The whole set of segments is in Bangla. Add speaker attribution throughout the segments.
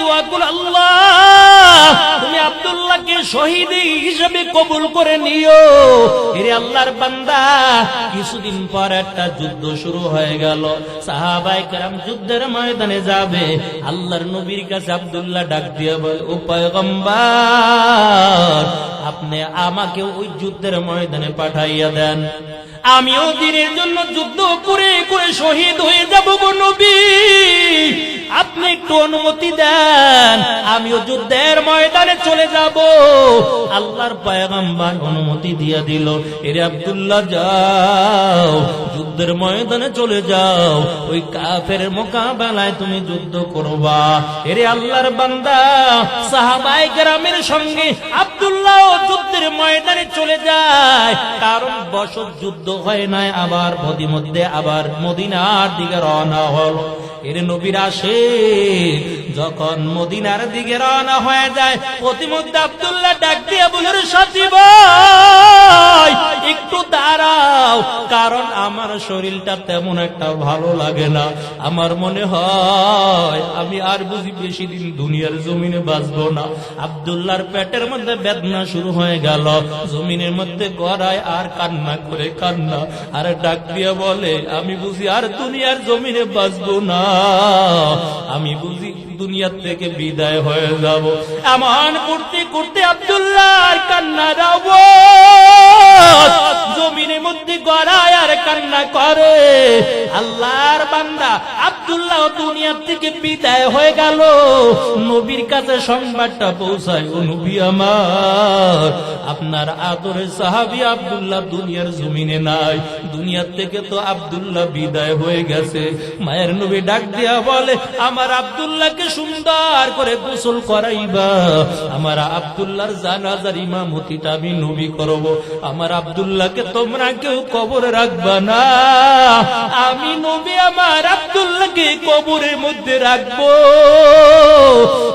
Speaker 1: দোয়া করে, আল্লাহ তুমি আব্দুল্লাহকে শহীদ হিসেবে কবুল করে নিও। এরে আল্লাহর বান্দা, কিছুদিন পর একটা যুদ্ধ শুরু হয়ে গেল। সাহাবায়ে কেরাম যুদ্ধের ময়দানে যাবে। আল্লাহর নবীর কাছে আব্দুল্লাহ ডাক দিয়ে বলে, ও পয়গম্বর, আপনি আমাকে ওই যুদ্ধের ময়দানে পাঠাইয়া দেন, আমিও দিনের জন্য যুদ্ধ করে করে শহীদ হয়ে যাব গো নবী। আপনি একটু অনুমতি দেন, আমিও যুদ্ধের ময়দানে চলে যাব। আল্লাহর পয়গম্বর অনুমতি দিয়ে দিল। এরে আব্দুল্লাহ, যাও, যুদ্ধের ময়দানে চলে যাও, ওই কাফের মোকাবেলায় তুমি যুদ্ধ করবা। এরে আল্লাহর বান্দা, সাহাবায়ে কেরামের সঙ্গে আব্দুল্লাহ যুদ্ধের ময়দানে চলে যায়। কারণ বছর যুদ্ধ হয় নাই, আবার মধ্যে আবার মদিনার দিকে রওনা হলো। এর নবীর আসে যখন মদিনার দিকে রওনা হয়ে যায়, প্রতিমধ্যে আব্দুল্লাহ ডাক দিয়ে বলে, সাথী ভাই একটু দাঁড়াও, কারণ আমার শরীরটা তেমন একটা ভালো লাগে না। আমার মনে হয় আমি আর বুঝি বেশি দিন দুনিয়ার জমিনে বাঁচবো না। আব্দুল্লাহর পেটের মধ্যে বেদনা শুরু হয়ে গেল, জমিনের মধ্যে গড়ায় আর কান্না করে কান্না, আর ডাক দিয়ে বলে, আমি বুঝি আর দুনিয়ার জমিনে বাঁচবো না, আমি বুঝি দুনিয়া থেকে বিদায় হয়ে যাব। এমন করতে করতে আব্দুল্লাহর কান্নার আওয়াজ জমিনের মধ্যে গড়ায় আর কান্না করে। আল্লাহর বান্দা আব্দুল্লাহ দুনিয়া থেকে বিদায় হয়ে গেল। নবীর কাছে সংবাদটা পৌঁছায়, ও নবী আমার, আপনার আদরের সাহাবী আব্দুল্লাহ দুনিয়ার জমিনে নাই, দুনিয়া থেকে তো আব্দুল্লাহ বিদায় হয়ে গেছে। মায়ের নবী ডাক দিয়া বলে, আমার আব্দুল্লাহকে সুন্দর করে গোসল করাইবা, আমার আব্দুল্লাহর জানাজার ইমামতিটা আমি নবী করব। আমার আব্দুল্লাহকে তোমরা কেউ কবরে রাখবা না, আমি নবী আমার আব্দুল্লাহকে কবরের মধ্যে রাখবো।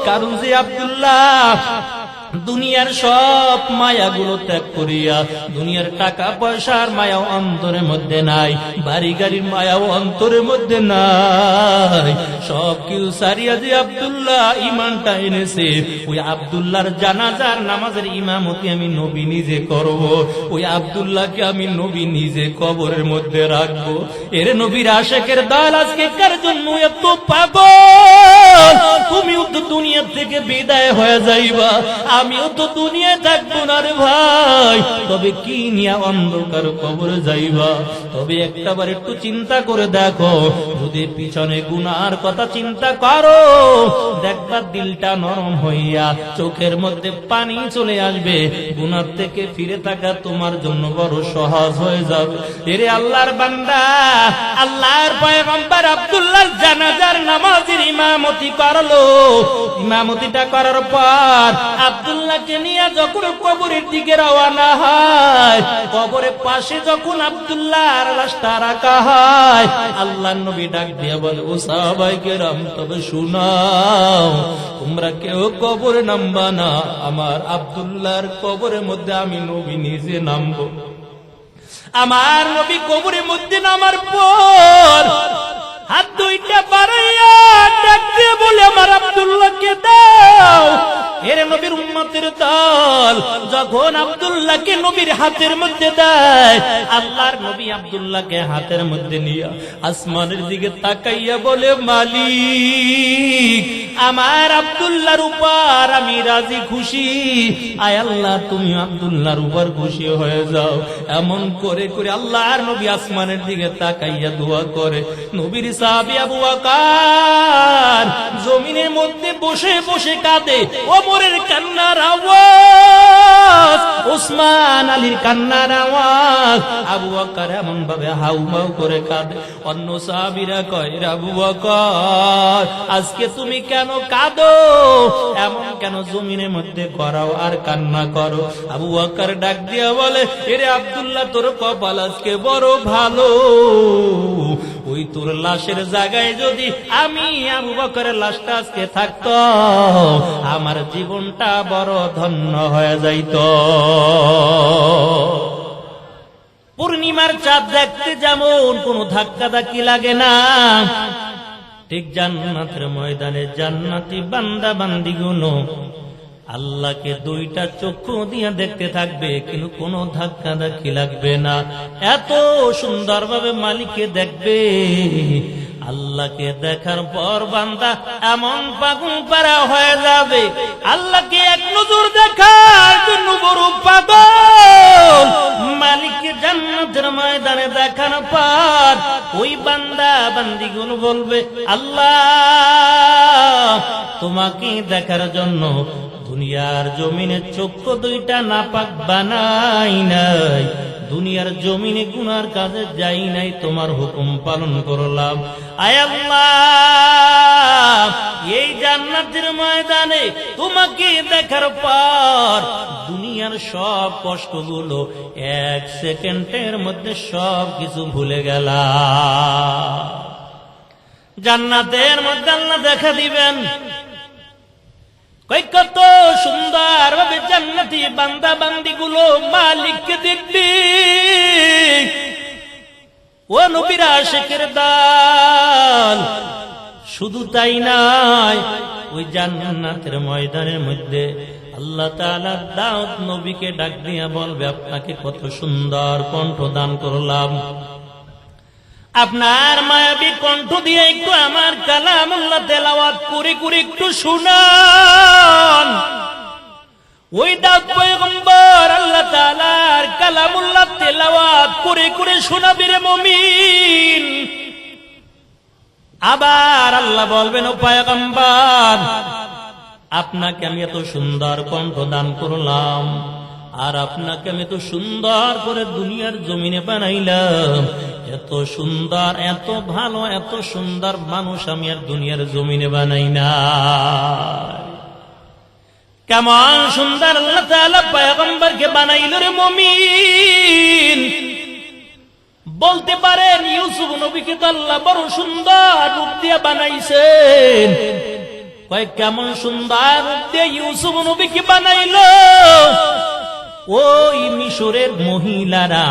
Speaker 1: কারণ যে আব্দুল্লাহ দুনিয়ার সব মায়াগুলো ত্যাগ করিয়া, দুনিয়ার টাকা পয়সার মায়াও অন্তরের মধ্যে নাই, বাড়ি গাড়ির মায়াও অন্তরের মধ্যে নাই, সব কিছু সারিয়া যে আব্দুল্লাহ ইমানটা এনেছে, ওই আব্দুল্লাহর জানাজার নামাজের ইমামতি আমি নবী নিজে করব। ওই আব্দুল্লাহকে আমি নবী নিজে কবরের মধ্যে রাখবো। এর নবীর আশিকের দল আজকে কার জন্য এত পাগল? তুমিও তো দুনিয়া থেকে বিদায় হয়ে যাইবা, আমিও তো দুনিয়ায় থাকবো না রে ভাই। তবে কি নিয়ে অন্ধকার কবরে যাইবা? তবে একটাবার একটু চিন্তা করে দেখো, যদি পিছনে গুনার কথা চিন্তা করো, দেখবা দিলটা নরম হইয়া চোখের মধ্যে পানি চলে আসবে। গুনার থেকে ফিরে থাকা তোমার জন্য বড় সহজ হয়ে যাবে। এরে আল্লাহর বান্দা, আল্লাহর পয়গম্বর আব্দুল্লাহর জানাজার নামাজের ইমামতি করলো। ইমামতিটা করার পর আব্দুল্লাহকে নিয়ে যখন কবরের দিকে রওনা হয়, কবরের পাশে যখন আব্দুল্লাহর লাশটা রাখা হয়, আল্লাহর নবী ডাক দিয়ে বলে, ও সাহাবায়ে কেরাম, তবে শুনাও, তোমরা কেউ কবরে নামবা না, আমার আব্দুল্লাহর কবরের মধ্যে আমি নবী নিজে নামবো। আমার নবী কবরের মধ্যে নামার পর হাত দুইটা বাড়াইয়া ডাক দিয়ে বলে, আমার আব্দুল্লাহকে দাও। এর নবীর উম্মতের দল যখন আব্দুল্লাহকে নবীর হাতের মধ্যে দেয়, আল্লাহর নবী আব্দুল্লাহকে হাতের মধ্যে নিয়ে আসমানের দিকে তাকাইয়া বলে, মালিক, আমার আব্দুল্লাহর উপর আমি রাজি খুশি, আয় আল্লাহ তুমি আব্দুল্লাহর উপর খুশি হয়ে যাও। এমন করে করে আল্লাহর নবী আসমানের দিকে তাকাইয়া দোয়া করে। নবীর সাহাবী আবু বকর জমিনের মধ্যে বসে বসে কাঁদে। ওমরের কান্নার আওয়াজ, ওসমান আলীর কান্নার আওয়াজ, আবু বকর এমন ভাবে হাউমাউ করে কাঁদে। অন্য সাহাবীরা কয়, আবু বকর, আজকে তুমি কেন কাঁদো? এমন কেন জমিনের মধ্যে করাও আর কান্না করো? আবু বকর ডাক দিয়া বলে, এরে আব্দুল্লাহ, তোর কপাল আজকে বড় ভালো। ওই তোর লাশের জায়গায় যদি আমি আবু বকরের লাশটা আজকে থাকতো, আমার জীবনটা বড় ধন্য হয়ে যাইত। পূর্ণিমার চাঁদ দেখতে যেমন কোনো ধাক্কা ধাক্কি লাগে না, ঠিক জান্নাতের ময়দানে জান্নাতি বান্দা বান্দিগুলো আল্লাহকে দুইটা চক্ষু দিয়ে দেখতে থাকবে, কিন্তু কোনো ধাক্কা ধাক্কি লাগবে না। এত সুন্দরভাবে মালিককে দেখবে। আল্লাহকে দেখার পর বান্দা এমন পাগল পারা হয়ে যাবে, আল্লাহকে এক নজর দেখার জন্য বড় পাগল। মালিককে জান্নাতের ময়দানে দেখার পর ওই বান্দা বান্দিগুলো বলবে, আল্লাহ তোমাকে দেখার জন্য দুনিয়ার জমিনে চক্ষু দুইটা নাপাক বানাই নাই, দুনিয়ার জমিনে গুনার কাজে যাই নাই, তোমার হুকুম পালন করলাম। আয় আল্লাহ, এই জান্নাতের ময়দানে তোমাকে দেখার পর দুনিয়ার সব কষ্টগুলো এক সেকেন্ডের মধ্যে সব কিছু ভুলে গেলাম। জান্নাতের মধ্যে আল্লাহ দেখা দিবেন। কত সুন্দর ভাবে জান্নাতি বান্দা বান্দিগুলো মালিককে দেখবে। ও নবীর আশিকের দল, শুধু তাই নয়, ওই জান্নাতের ময়দানের মধ্যে আল্লাহ তাআলা দাউদ নবীকে ডাক দিয়া বলবে, আপনাকে কত সুন্দর কণ্ঠ দান করলাম, আপনার মায়াবী কণ্ঠ দিয়ে একটু আমার কালামুল্লাহ তেলাওয়াত করে করে একটু শুনান। ওই দাউদ পয়গম্বর আল্লাহ তাআলার কালামুল্লাহ তেলাওয়াত করে করে শোনাবি রে মুমিন। আবার আল্লাহ বলবেন, ও পয়গম্বর, আপনাকে আমি এত সুন্দর কণ্ঠ দান করলাম, আর আপনাকে আমি এত সুন্দর করে দুনিয়ার জমিনে বানাইলাম, এত সুন্দর, এত ভালো, এত সুন্দর মানুষ আমি আর দুনিয়ার জমিনে বানাই না। কেমন সুন্দর আল্লাহ তাআলা পয়গম্বরকে বানাইল রে মুমিন। বলতে পারেন ইউসুফ নবীকে তো আল্লাহ বড় সুন্দর রূপ দিয়ে বানাইছেন। কয় কেমন সুন্দর রূপ দিয়ে ইউসুফ নবীকে বানাইল। ওই মিশরের মহিলারা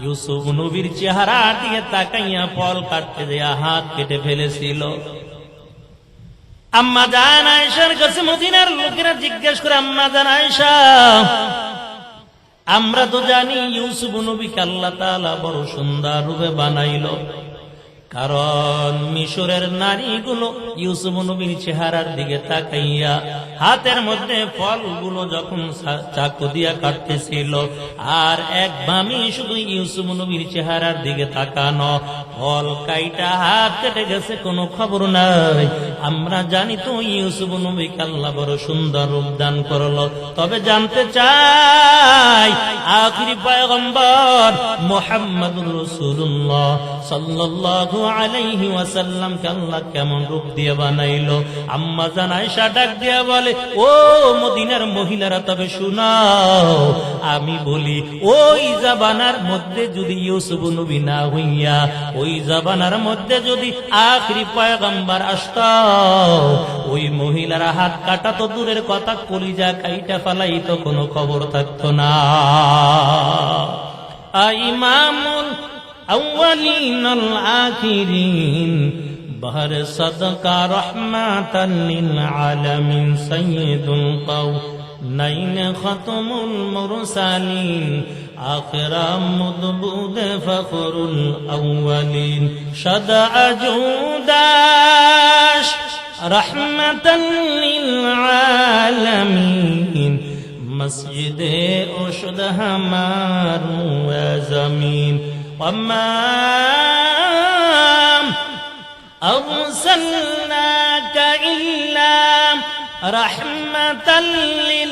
Speaker 1: ইউসুফ নবীর চেহারা দিয়ে তাকাইয়া ফল কাটতে দেয়া হাত কেটে ফেলেছিল। আম্মা জান আয়েশার কাছে মদিনার লোকেরা জিজ্ঞেস করে, আম্মা জান আয়েশা, আমরা তো জানি ইউসুফ নবীকে আল্লাহ তাআলা বড় সুন্দর রূপে বানাইল, কারণ মিশরের নারীগুলো ইউসুফ নবীর চেহারার দিকে তাকাইয়া হাতের মধ্যে ফলগুলো যখন চাকু দিয়া কাটতেছিল, আর এক বামি শুধু ইউসুফ নবীর চেহারার দিকে তাকানো, ফল কাইটা হাত কেটে গেছে, কোনো খবর নাই। আমরা জানি তো ইউসুফ নবীকে আল্লাহ বড় সুন্দর রূপ দান করলো। তবে জানতে চাই, আখিরি পয়গম্বর মুহাম্মদুর রাসূলুল্লাহ সাল্লাল্লাহু আলাইহি ওয়াসাল্লামকে আল্লাহ কেমন রূপ দিয়ে বানাইলো? আম্মা জান আয়েশা ডাক দিয়া বলে, ও মদিনার মহিলারা, তবে শুনাও, আমি বলি, ওই জাবানার মধ্যে যদি ইউসুফ নবী না হইয়া ওই জাবানার মধ্যে যদি আখিরি পয়গম্বর আসতো, ওই মহিলারা হাত কাটা তো দূরের কথা, কলিজা কাইটা ফালাইতো, কোনো খবর থাকতো না। ইমামুল আউয়ালিন আল আখিরিন বহর সদকা রহমাতাল লিল আলামিন সাইয়্যিদুল কাওনাইন খাতামুল মুরসালিন আখিরা মুদবুদ ফখরুল আউয়ালিন শাদা জুদাশ রহমাতাল লিল আলামিন মসজিদে উশদ হামার জমিন وما أرسلناك إلا رحمة للعالمين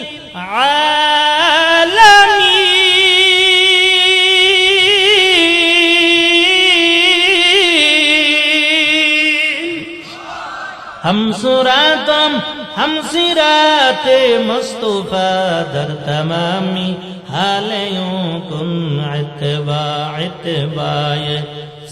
Speaker 1: हम सिरात मुस्तफा दर तमामी हालयों कुन इत्बाए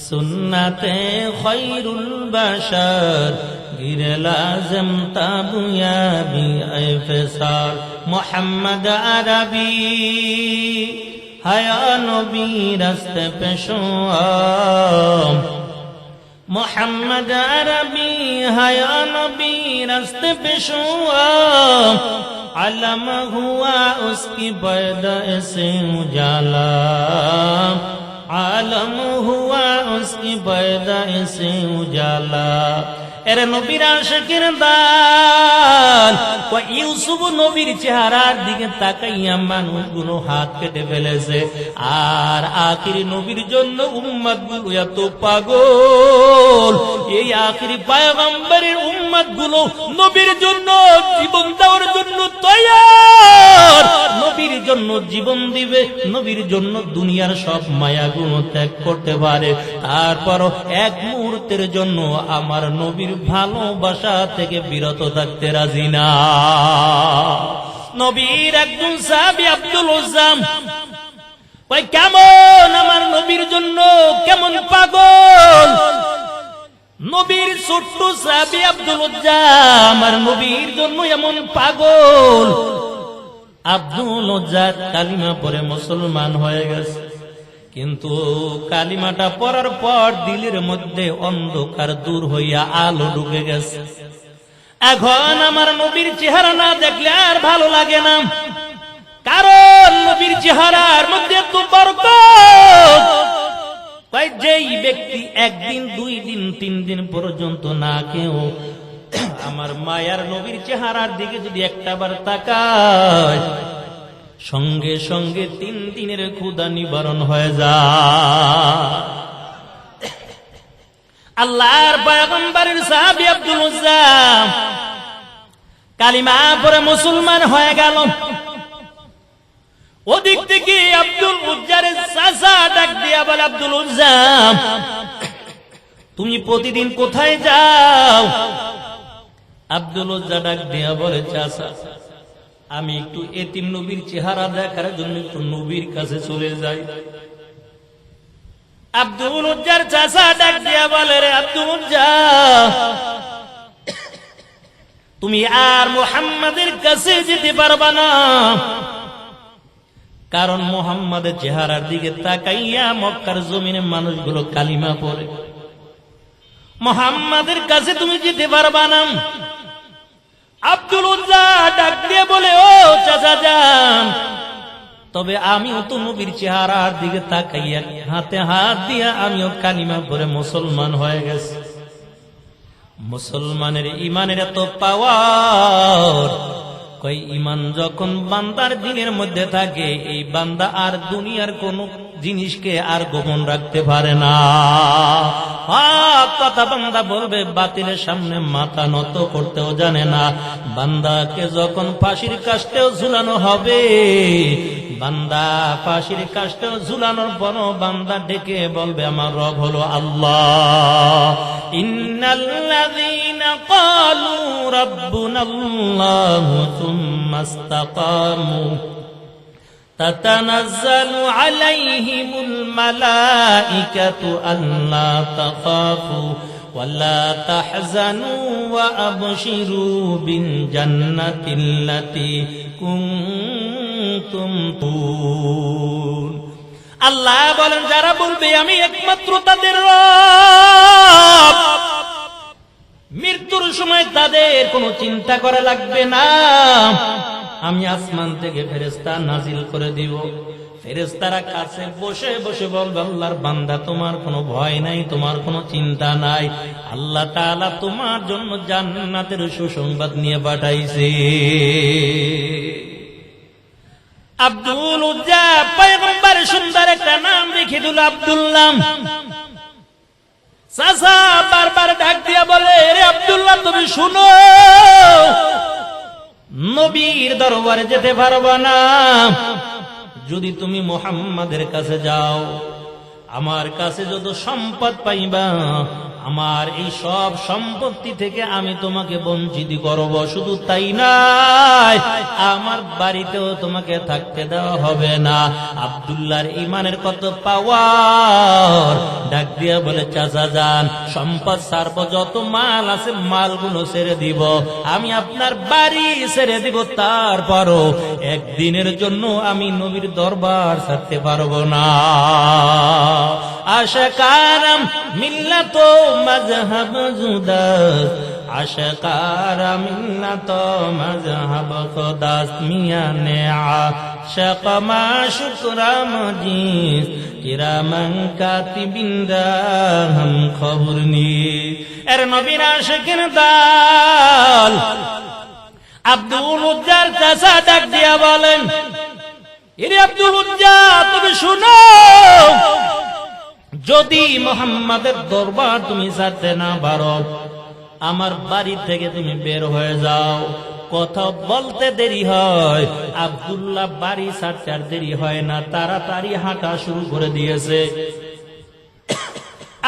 Speaker 1: सुन्नते खैरुल बशर गिर लाज़िम ताबुयाबी इफ़सार मोहम्मद अरबी हया नबी रस्ते पेशो मोहम्मद अरबी हया नबी रास्ते पे शुआ अलम हुआ उसकी पैदा से उजाला आलम हुआ उसकी पैदा से उजाला এরে নবীর আশিকের দাল কই ইউসুফ নবীর চেহারার দিকে তাকাইয়া মানুষগুলো হাত কেটে ফেলেছে আর আখিরি নবীর জন্য উম্মতগুলো এত পাগল এই আখিরি পয়গম্বরের উম্মতগুলো নবীর জন্য জীবন দেওয়ার জন্য তৈয়ার নবীর জন্য জীবন দিবে নবীর জন্য দুনিয়ার সব মায়াগুলো ত্যাগ করতে পারে তারপরও এক মুহূর্তের জন্য আমার নবীর ভালোবাসা থেকে বিরত থাকতে রাজি না নবীর একজন সাহাবী আব্দুল উজ্জাম কই কেমন আমার নবীর জন্য কেমন পাগল নবীর ছোট্ট সাহাবী আব্দুল উজ্জাম আমার নবীর জন্য এমন পাগল আব্দুল উজ্জাম কালিমা পড়ে মুসলমান হয়ে গেছে কিন্তু কালিমাটা পড়ার পর দিলের মধ্যে অন্ধকার দূর হইয়া আলো ঢুকে গেছে এখন আমার নবীর চেহারা না দেখলে আর ভালো লাগে না কারণ নবীর চেহারার মধ্যে তো বরকত তাই যেই ব্যক্তি একদিন দুই দিন তিন দিন পর্যন্ত না কেউ আমার মায়ার নবীর চেহারার দিকে যদি একটাবার তাকায় সঙ্গে সঙ্গে 3 দিনের ক্ষুধা নিবারণ হয়ে যায় আল্লাহর পয়গম্বরের সাহাবী আব্দুল উজ্জাম কালিমা পড়ে মুসলমান হয়ে গেল ওদিক থেকে আব্দুল উজ্জারের চাচা ডাক দিয়া বলে আব্দুল উজ্জাম তুমি প্রতিদিন কোথায় যাও আব্দুল উজ্জা ডাক দিয়া বলে চাচা আমি একটু এতিম নবীর চেহারা দেখার জন্য একটু নবীর কাছে চলে যাই আব্দুল উজ্জার চাচা ডাক দিয়া বলে রে আব্দুল উজ্জা তুমি আর মুহাম্মাদের কাছে যেতে পারবা না কারণ মুহাম্মাদের চেহারার দিকে তাকাইয়া মক্কার জমিনে মানুষগুলো কালিমা পড়ে মুহাম্মাদের কাছে তুমি যেতে পারবা না আব্দুল উজ্জা ডাক দিয়ে বলে ও চাচা যান তবে আমিও তো নবীর চেহারার দিকে তাকাইয়া হাতে হাত দিয়া আমিও কালিমা পড়ে মুসলমান হয়ে গেছি মুসলমানের ইমানের এত পাওয়ার কই ইমান যখন বান্দার দিনের মধ্যে থাকে এই বান্দা আর দুনিয়ার কোন জিনিসকে আর গোপন রাখতে পারে না কথা বান্দা বলবে বাতিলের সামনে মাথা নত করতেও জানে না বান্দাকে যখন ফাঁসির কাষ্ঠেও ঝুলানো হবে বান্দা ফাঁসির কাষ্ঠেও ঝুলানোর পর বান্দা ডেকে বলবে আমার রব হলো আল্লাহ ইন্নাল্লাযীনা ক্বালু রাব্বুনাল্লাহু সুম্মা ইসতাকামু تتنزل عليهم الملائكة ألا تخافوا ولا تحزنوا وأبشروا بالجنة التي كنتم تؤمنون আল্লাহ বলেন যারা বলবে আমি একমাত্র তাদের রব মৃত্যুর সময় তাদের কোনো চিন্তা করা লাগবে না আমি আসমান থেকে ফেরেশতা নাজিল করে দিব ফেরেশতারা কাছে বসে বসে বলবে আল্লাহর বান্দা তোমার কোনো ভয় নাই তোমার কোনো চিন্তা নাই আল্লাহ তাআলা তোমার জন্য জান্নাতের সুসংবাদ নিয়ে পাঠাইছে আব্দুল উজ্জা পয়গম্বর সুন্দর একটা নাম রেখে দিল আব্দুল্লাহ চাচা বারবার ডাক দিয়া বলে রে আব্দুল্লাহ তুমি শুনো নবীর দরবারে যেতে পারবা না যদি তুমি মুহাম্মাদের কাছে যাও আমার কাছে যত সম্পদ পাইবা আমার এই সব সম্পত্তি থেকে আমি তোমাকে বঞ্চিত করব শুধু তাই নয় আমার বাড়িতেও তোমাকে থাকতে দেওয়া হবে না আব্দুল্লাহর ঈমানের কত পাওয়ার ডাক দিয়া বলে চাচা যান সম্পদ সারব যত মাল আছে মালগুলো ছেড়ে দিব আমি আপনার বাড়ি ছেড়ে দিব তারপরও একদিনের জন্য আমি নবীর দরবার ছাড়তে পারবো না আশকারাম মিল্লাত মাযহাব জুদাস আশকারা মিল্লাত মাযহাব খুদাস মিয়ানে আশাক মাশুকরা মজিস কিরামান কাতিবিন রাহম খবরনি। এর নবীর আশিকের দল আব্দুল উজ্জার চাচা ডাক দিয়া বলেন, ইরে আব্দুল উজ্জা তুমি শুনো, যদি মুহাম্মাদের দরবার তুমি ছাড়তে না পারো, আমার বাড়ি থেকে তুমি বের হয়ে যাও। কথা বলতে দেরি হয়, আব্দুল্লাহ বাড়ি ছাড়তে আর দেরি হয় না, তাড়াতাড়ি হাঁটা শুরু করে দিয়েছে।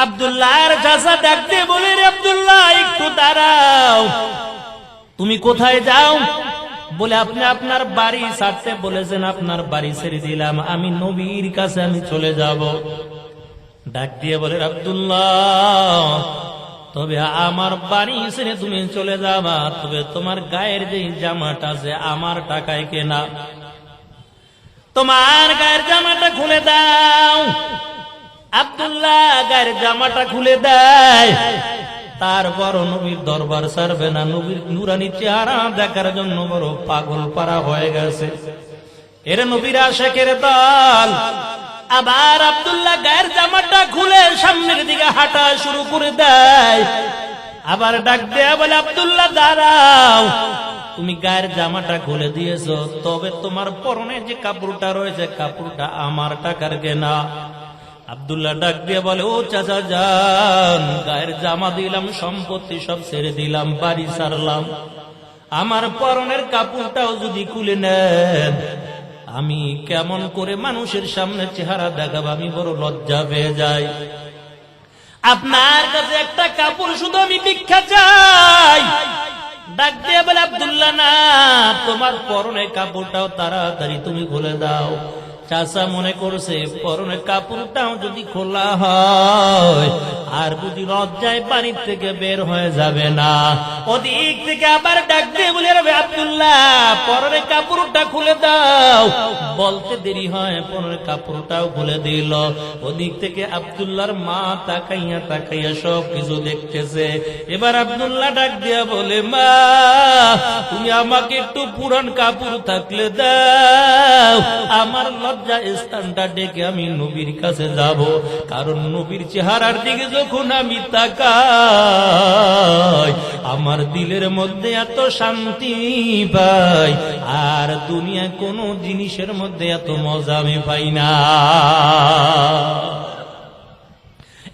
Speaker 1: আব্দুল্লাহর চাচা ডাক দিয়ে বলে, রে আব্দুল্লাহ একটু দাঁড়াও, তুমি কোথায় যাও? বলে, আপনি আপনার বাড়ি ছাড়তে বলেছেন, আপনার বাড়ি ছেড়ে দিলাম, আমি নবীর কাছে আমি চলে যাব। ডাক দিয়ে বলে, আব্দুল্লাহ তবে আমার বাড়ি ছেড়ে তুমি চলে যাবা, তবে তোমার গায়ের যে জামাটা আছে আমার টাকায় কেনা, তোমার গায়ের জামাটা খুলে দাও। আব্দুল্লাহ গায়ের জামাটা খুলে দেয়, তারপর নবীর দরবার ছাড়বে না, নবীর নুরানি চেহারা দেখার জন্য বড় পাগল পারা হয়ে গেছে। এর নবীর আশিকের দল আবার আব্দুল্লাহ গায়ের জামাটা খুলে সামনের দিকে হাঁটা শুরু করে দেয়। আবার ডাক দেয়া বলে, আব্দুল্লাহ দাঁড়াও, তুমি গায়ের জামাটা খুলে দিয়েছো, তবে তোমার পরনে যে কাপড়টা রয়েছে কাপড়টা আমার টাকার কেনা। আব্দুল্লাহ ডাক দিয়ে বলে, ও চাচা যান, গায়ের জামা দিলাম, সম্পত্তি সব ছেড়ে দিলাম, বাড়ি ছাড়লাম, আমার পরনের কাপড়টাও যদি খুলে নেন, আমি কেমন করে মানুষের সামনে চেহারা দেখাবো, আমি বড় লজ্জা পেয়ে যাই। আপনার কাছে একটা কাপড় শুধু আমি ভিক্ষা চাই। ডাক দিয়ে বলে, আব্দুল্লাহ না, তোমার পরনের কাপড়টাও তাড়াতাড়ি তুমি খুলে দাও। চাচা মনে করছে পরনের কাপড়টাও যদি খোলা হয় আর যদি লজ্জায় বাড়ির থেকে বের হয়ে যাবে না। ওদিক থেকে আবার ডাক দিয়ে বলে, আব্দুল্লাহ পরনের কাপড়টা খুলে দাও। বলতে দেরি হয়, পরনের কাপড়টাও খুলে দিল। ওদিক থেকে আব্দুল্লাহর মা তাকাইয়া তাকাইয়া সব কিছু দেখতেছে। এবার আব্দুল্লাহ ডাক দিয়া বলে, মা তুমি আমাকে একটু পুরান কাপড় থাকলে দাও, আমার লজ্জা স্থানটা ডেকে আমি নবীর কাছে যাব। কারণ নবীর চেহারার দিকে যখন আমি তাকাই আমার দিলের মধ্যে এত শান্তি পাই, আর দুনিয়া কোনো জিনিসের মধ্যে এত মজা আমি পাই না।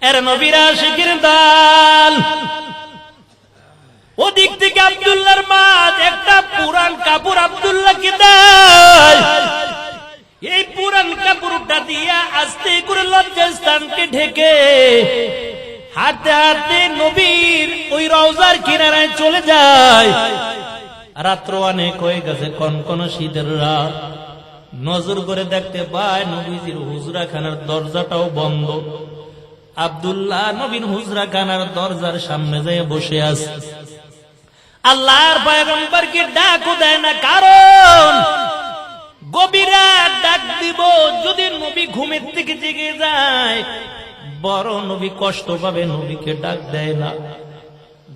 Speaker 1: এর নবীর আশিকের দল ওদিক থেকে আব্দুল্লাহর মা একটা পুরান কাপড় আব্দুল্লাহকে দেয়। এই পুরান কাপড়টা দিয়া আস্তে করে লজ্জাস্থানকে ঢেকে হাঁটতে হাঁটতে নবীর ওই রওজার কিনারায় চলে যায়। রাত্র অনেক হয়ে গেছে, কনকন শীতের রাত। নজর করে দেখতে পায় নবীজির হুজরাখানার দরজাটাও বন্ধ। আব্দুল্লাহ নবীর হুজরাখানার দরজার সামনে যেয়ে বসে আছে। আল্লাহর পয়গম্বরকে ডাকও দেয় না, কারণ গভীর রাত ডাক দিব যদি নবী ঘুমের থেকে জেগে যায় বড় নবী কষ্ট পাবে, নবীকে ডাক দেয় না।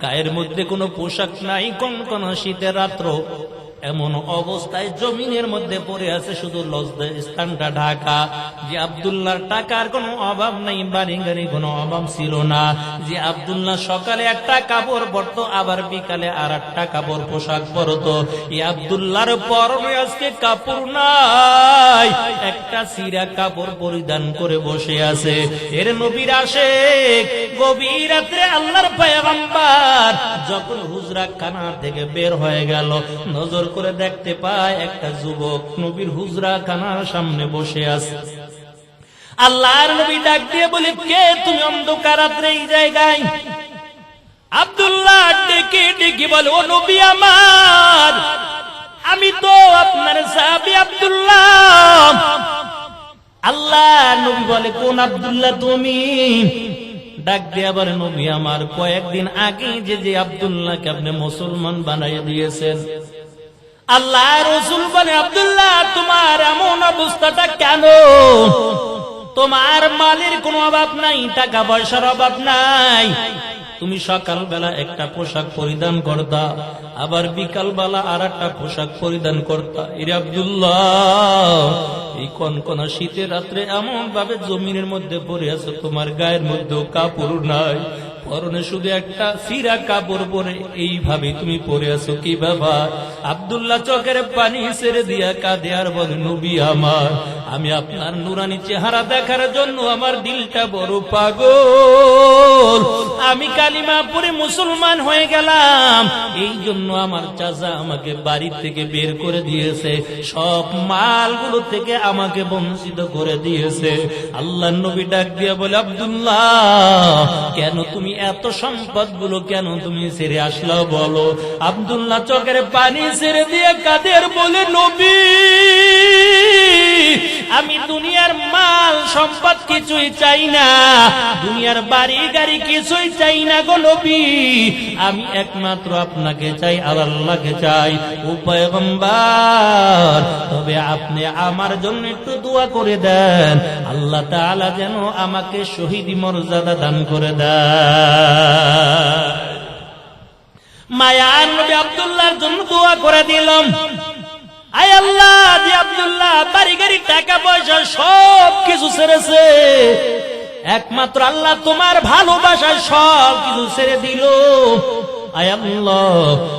Speaker 1: গায়ের মধ্যে কোনো পোশাক নাই, কনকন শীতের রাত্র, এমন অবস্থায় জমিনের মধ্যে পড়ে আছে, শুধু লজ্জার স্থানটা ঢাকা। যে আব্দুল্লাহর টাকার কোনো অভাব নাই, বাড়ি গাড়ি কোনো অভাব ছিল না। যে আব্দুল্লাহ সকালে একটা কাপড় পরতো, আবার বিকালে আর একটা কাপড় পোশাক পরতো, এই আব্দুল্লাহর পরনে আজকে কাপড় নাই, একটা সিরা কাপড় পরিধান করে বসে আছে। এর নবীর আশিক গভীর রাত্রে আল্লাহর পয়গম্বর যখন হুজরাখানা থেকে বের হয়ে গেল, নজর করে দেখতে পায় একটা যুবক নবীর হুজরাখানার সামনে বসে আছে। আল্লাহর নবী ডাক দিয়ে বলে, কে তুমি অন্ধকার রাত্রে এই জায়গায়? আব্দুল্লাহ ডেকে ডেকে বলে, ও নবী আমার, আমি তো আপনার সাহাবী আব্দুল্লাহ। আল্লাহ নবী বলে, কোন আব্দুল্লাহ তুমি? ডাক দিয়া বলে, নবী আমার, কয়েকদিন আগে যে আব্দুল্লাহকে আপনি মুসলমান বানাইয়া দিয়েছেন। আল্লাহ রাসূল বলে, আব্দুল্লাহ তোমার এমন অবস্থাটা কেন? তোমার মালের কোনো অভাব নাই, টাকা পয়সার অভাব নাই। তুমি সকালবেলা একটা পোশাক পরিধান করতা, আবার বিকালবেলা আর একটা পোশাক পরিধান করতা। এরে আব্দুল্লাহ, এই কনকনা শীতের রাত্রে এমন ভাবে জমিনের মধ্যে পড়ে আছো, তোমার গায়ের মধ্যেও কাপড় নাই, পরনে শুধু একটা ফিরা কাপড় পরে এইভাবে তুমি পরে আছো, কি ব্যাপার? আব্দুল্লাহ চোখের পানি ছেড়ে দিয়া কাঁদে আর বলে, নবী আমার, আমি আপনার নুরানি চেহারা দেখার জন্য আমার দিলটা বড় পাগল। আমি কালিমা পড়ে মুসলমান হয়ে গেলাম, এই জন্য আমার চাচা আমাকে বাড়ি থেকে বের করে দিয়েছে, সব মালগুলো থেকে আমাকে বঞ্চিত করে দিয়েছে। আল্লাহ নবী ডাক দিয়া বলে, আব্দুল্লাহ, কেন তুমি এত সম্পদগুলো কেন তুমি ছেড়ে আসলা বলো? আব্দুল্লাহ চোখের পানি ছেড়ে দিয়ে কাদের বলে, নবী, আমি দুনিয়ার মাল সম্পদ কিছুই চাই না, দুনিয়ার বাড়ি গাড়ি কিছুই চাই না গো নবী, আমি একমাত্র আপনাকে চাই, আল্লাহকে চাই। ও পয়গম্বর, তবে আপনি আমার জন্য একটু দোয়া করে দেন, আল্লাহ তাআলা যেন আমাকে শহীদি মর্যাদা দান করে দেন। মায়ার নবী আব্দুল্লাহর জন্য দোয়া করে দিলাম। আয় আল্লাহ, যে আব্দুল্লাহ বাড়ি গাড়ি টাকা পয়সা সব কিছু ছেড়েছে, একমাত্র আল্লাহ তোমার ভালোবাসায় সব কিছু ছেড়ে দিল। আয় আল্লাহ,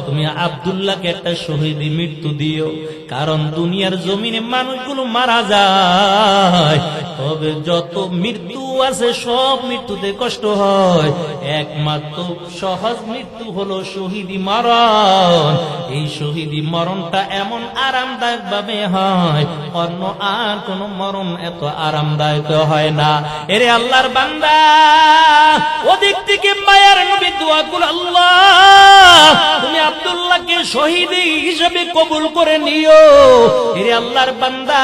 Speaker 1: তুমি আব্দুল্লাহকে একটা শহীদি মৃত্যু দিও, কারণ দুনিয়ার জমিনে মানুষগুলো মারা যায়, তবে যত মৃত্যু আছে সব মৃত্যুতে কষ্ট হয়, একমাত্র সহজ মৃত্যু হলো শহীদি মরণ। এই শহীদি মরণটা এমন আরামদায়ক ভাবে হয়, অন্য আর কোন মরণ এত আরামদায়ক হয় না। এরে আল্লাহর বান্দা, ওদিক থেকে মায়ার নবী দোয়া করে, আল্লাহ তুমি আব্দুল্লাহকে শহীদি হিসেবে কবুল করে নিও। এরে আল্লাহর বান্দা,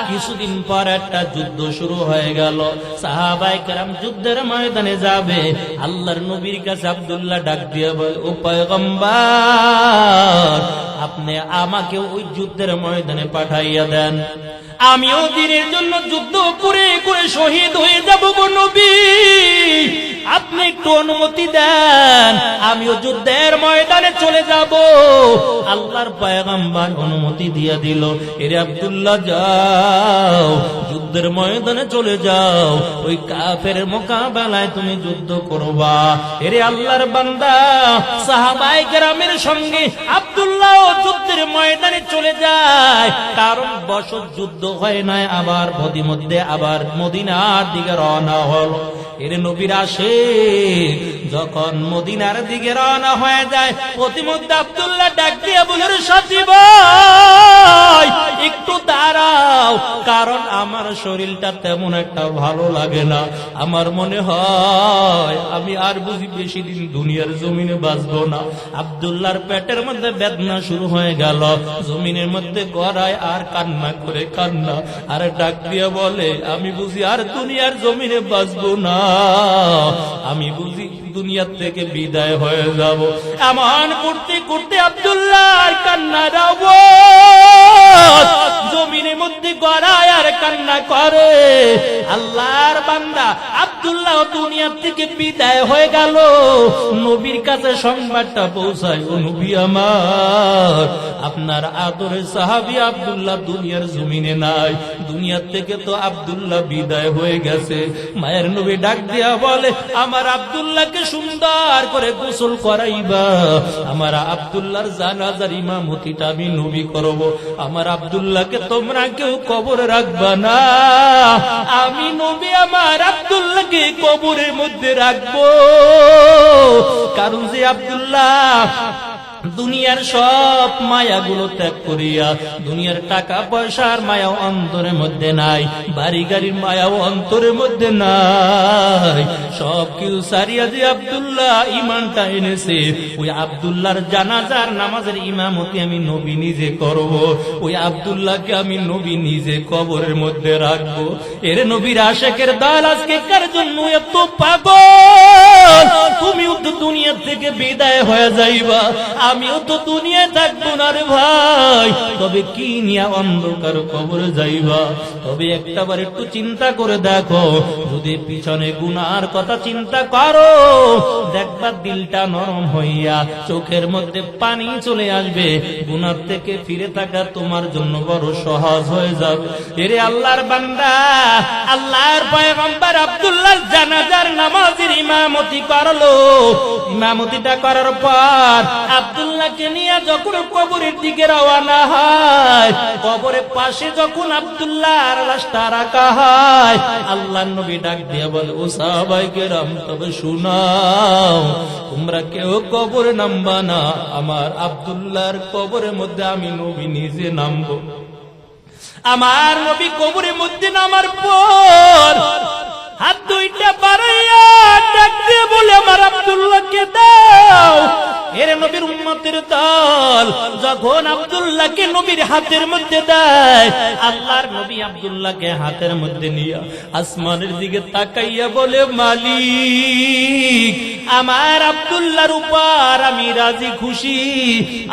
Speaker 1: কিছুদিন পর একটা যুদ্ধ শুরু হয়ে গেল, সাহাবায়ে কেরাম যুদ্ধের ময়দানে যাবে। আল্লাহর নবীর কাছে আব্দুল্লাহ ডাক দিয়ে বলে, ও পয়গম্বর, আপনি আমাকে ওই যুদ্ধের ময়দানে পাঠাইয়া দেন, আমিও দিনের জন্য যুদ্ধ করে করে শহীদ হয়ে যাব গো নবী, আপনি একটু অনুমতি দেন, আমিও যুদ্ধের ময়দানে চলে যাব। আল্লাহর পয়গম্বর অনুমতি দিয়ে দিল। এরে আব্দুল্লাহ, যাও, যুদ্ধের ময়দানে চলে যাও, ওই কাফের মোকাবেলায় তুমি যুদ্ধ করবা। এরে আল্লাহর বান্দা, সাহাবায়ে কেরামের সঙ্গে আব্দুল্লাহ যুদ্ধের ময়দানে চলে যায়, কারণ বছর যুদ্ধ হয় নাই, আবার মধ্যে আবার মদিনার দিকে রওনা হলো। এর নবীর আসে যখন মদিনার দিকে রওনা হয়ে যায়, প্রতিমধ্যে আব্দুল্লাহ ডাক দিয়ে বলে, সাথী ভাই একটু দাঁড়াও, কারণ আমার শরীরটা তেমন একটা ভালো লাগে না, আমার মনে হয় আমি আর বুঝি বেশি দিন দুনিয়ার জমিনে বাঁচবো না। আব্দুল্লাহর পেটের মধ্যে বেদনা শুরু হয়ে গেল, জমিনের মধ্যে গড়ায় আর কান্না করে কান্না, আর ডাক দিয়ে বলে, আমি বুঝি আর দুনিয়ার জমিনে বাঁচবো না, আমি বুঝি দুনিয়ার থেকে বিদায় হয়ে যাব। এমন করতে করতে আব্দুল্লাহর কান্নার আওয়াজ জমিনের মধ্যে গড়ায় আর কান্না করে। আল্লাহর বান্দা আব্দুল্লাহ দুনিয়ার থেকে বিদায় হয়ে গেল, নবীর কাছে সংবাদটা পৌঁছায়, ও নবী আমার, আপনার আদরের সাহাবী আব্দুল্লাহ দুনিয়ার জমিনে নাই, দুনিয়ার থেকে তো আব্দুল্লাহ বিদায় হয়ে গেছে। মায়ের নবী ডাক দিয়া বলে, আমার আব্দুল্লাহকে সুন্দর করে গোসল করাইবা, আমার আব্দুল্লাহর জানাজার ইমামতিটা আমি নবী করব, আমার আব্দুল্লাহকে তোমরা কেউ কবরে রাখবা না, আমি নবী আমার আব্দুল্লাহকে কবরের মধ্যে রাখবো। কারণ যে আব্দুল্লাহ দুনিয়ার সব মায়াগুলো ত্যাগ করিয়া, দুনিয়ার টাকা পয়সার মায়া অন্তরের মধ্যে নাই, বাড়ি গাড়ির মায়াও অন্তরের মধ্যে নাই, সব কিছু সারিয়া যে আব্দুল্লাহ ইমানটা এনেছে, ওই আব্দুল্লাহর জানাজার নামাজের ইমামতি আমি নবী নিজে করব, ওই আব্দুল্লাহকে আমি নবী নিজে কবরের মধ্যে রাখবো। এর নবীর আশিকের দল আজকে কার জন্য এত পাগল? তুমিও তো দুনিয়া থেকে বিদায় হয়ে যাইবা, আমিও তো দুনিয়ায় থাকবো না রে ভাই। তবে কি নিয়ে অন্ধকার কবরে যাইবা? তবে একটাবার একটু চিন্তা করে দেখো, যদি পিছনে গুনার কথা চিন্তা করো, দেখবা দিলটা নরম হইয়া চোখের মধ্যে পানি চলে আসবে। গুনার থেকে ফিরে থাকা তোমার জন্য বড় সহজ হয়ে যাবে। এরে আল্লাহর বান্দা, আল্লাহর পয়গম্বর আব্দুল্লাহর জানাজার নামাজের ইমামতি করলো। ইমামতিটা করার পর আব্দুল্লাহকে নিয়ে যখন কবরের দিকে রওনা হয়, কবরের পাশে যখন আব্দুল্লাহর লাশটা রাখা হয়, আল্লাহর নবী ডাক দিয়ে বলে, ও সাহাবায়ে কেরাম, তবে শুনাও, তোমরা কেউ কবরে নামবা না, আমার আব্দুল্লাহর কবরের মধ্যে আমি নবী নিজে নামবো। আমার নবী কবরের মধ্যে নামার পর হাত দুইটা বাড়াইয়া ডাক দিয়ে বলে, আমার আব্দুল্লাহকে দাও। এর নবীর উম্মতের দল যখন আব্দুল্লাহকে নবীর হাতের মধ্যে দেয়, আল্লাহর নবী আব্দুল্লাহকে হাতের মধ্যে নিয়ে আসমানের দিকে তাকাইয়া বলে, মালিক, আমার আব্দুল্লাহর উপর আমি রাজি খুশি,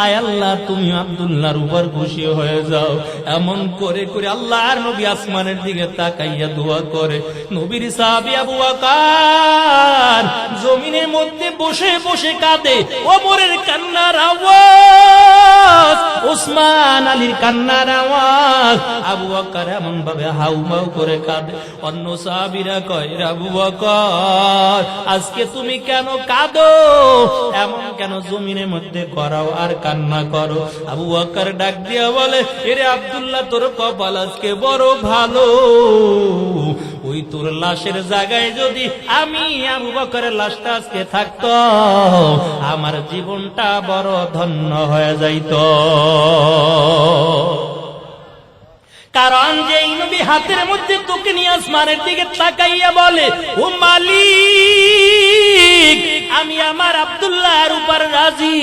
Speaker 1: আয় আল্লাহ তুমি আব্দুল্লাহর উপর খুশি হয়ে যাও। এমন করে করে আল্লাহর নবী আসমানের দিকে তাকাইয়া দোয়া করে। নবীর সাহাবী আবু বকর জমিনের মধ্যে বসে বসে কাঁদে। ওমরের কান্নার আওয়াজ, ওসমান আলীর কান্নার আওয়াজ, আবু বকর এমন ভাবে হাউমাউ করে কাঁদে। অন্য সাহাবীরা কয়, আবু বকর, আজকে তুমি কেন কাঁদো? এমন কেন জমিনের মধ্যে করাও আর কান্না করো? আবু বকর ডাক দিয়া বলে, এরে আব্দুল্লাহ, তোর কপাল আজকে বড় ভালো। ওই তোর লাশের জায়গায় যদি আমি আবু বকরের লাশটা আজকে থাকতো, আমার জীবনটা বড় ধন্য হয়ে যাইত। কারণ যেই নবী হাতের মধ্যে তোকে নিয়ে আসমানের দিকে তাকাইয়া বলে, ও মালিক, আমি আমার আব্দুল্লাহর উপর রাজি,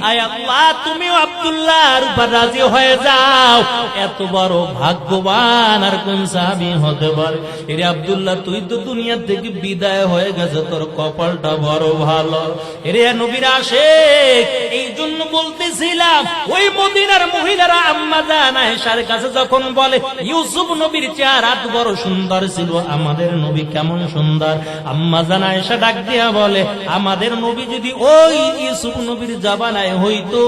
Speaker 1: আয় আল্লাহ তুমিও আব্দুল্লাহর উপর রাজি হয়ে যাও। এত বড় ভাগ্যবান আর কোন সাহাবী হতে পারে? এরে আব্দুল্লাহ, তুই তো দুনিয়া থেকে বিদায় হয়ে গেছে, তোর কপালটা বড় ভালো। এরে নবীর আশিক, এই জন্য বলতেছিলাম, ওই মদিনার মহিলারা আম্মা জান আয়েশার কাছে যখন বলে, ইউসুফ নবীর চেহারা বড় সুন্দর ছিল, আমাদের নবী কেমন সুন্দর, আম্মা জান আয়েশা ডাক দিয়া বলে, আমাদের নবী যদি ওই ইউসুফ নবীর জামানায় হইতো,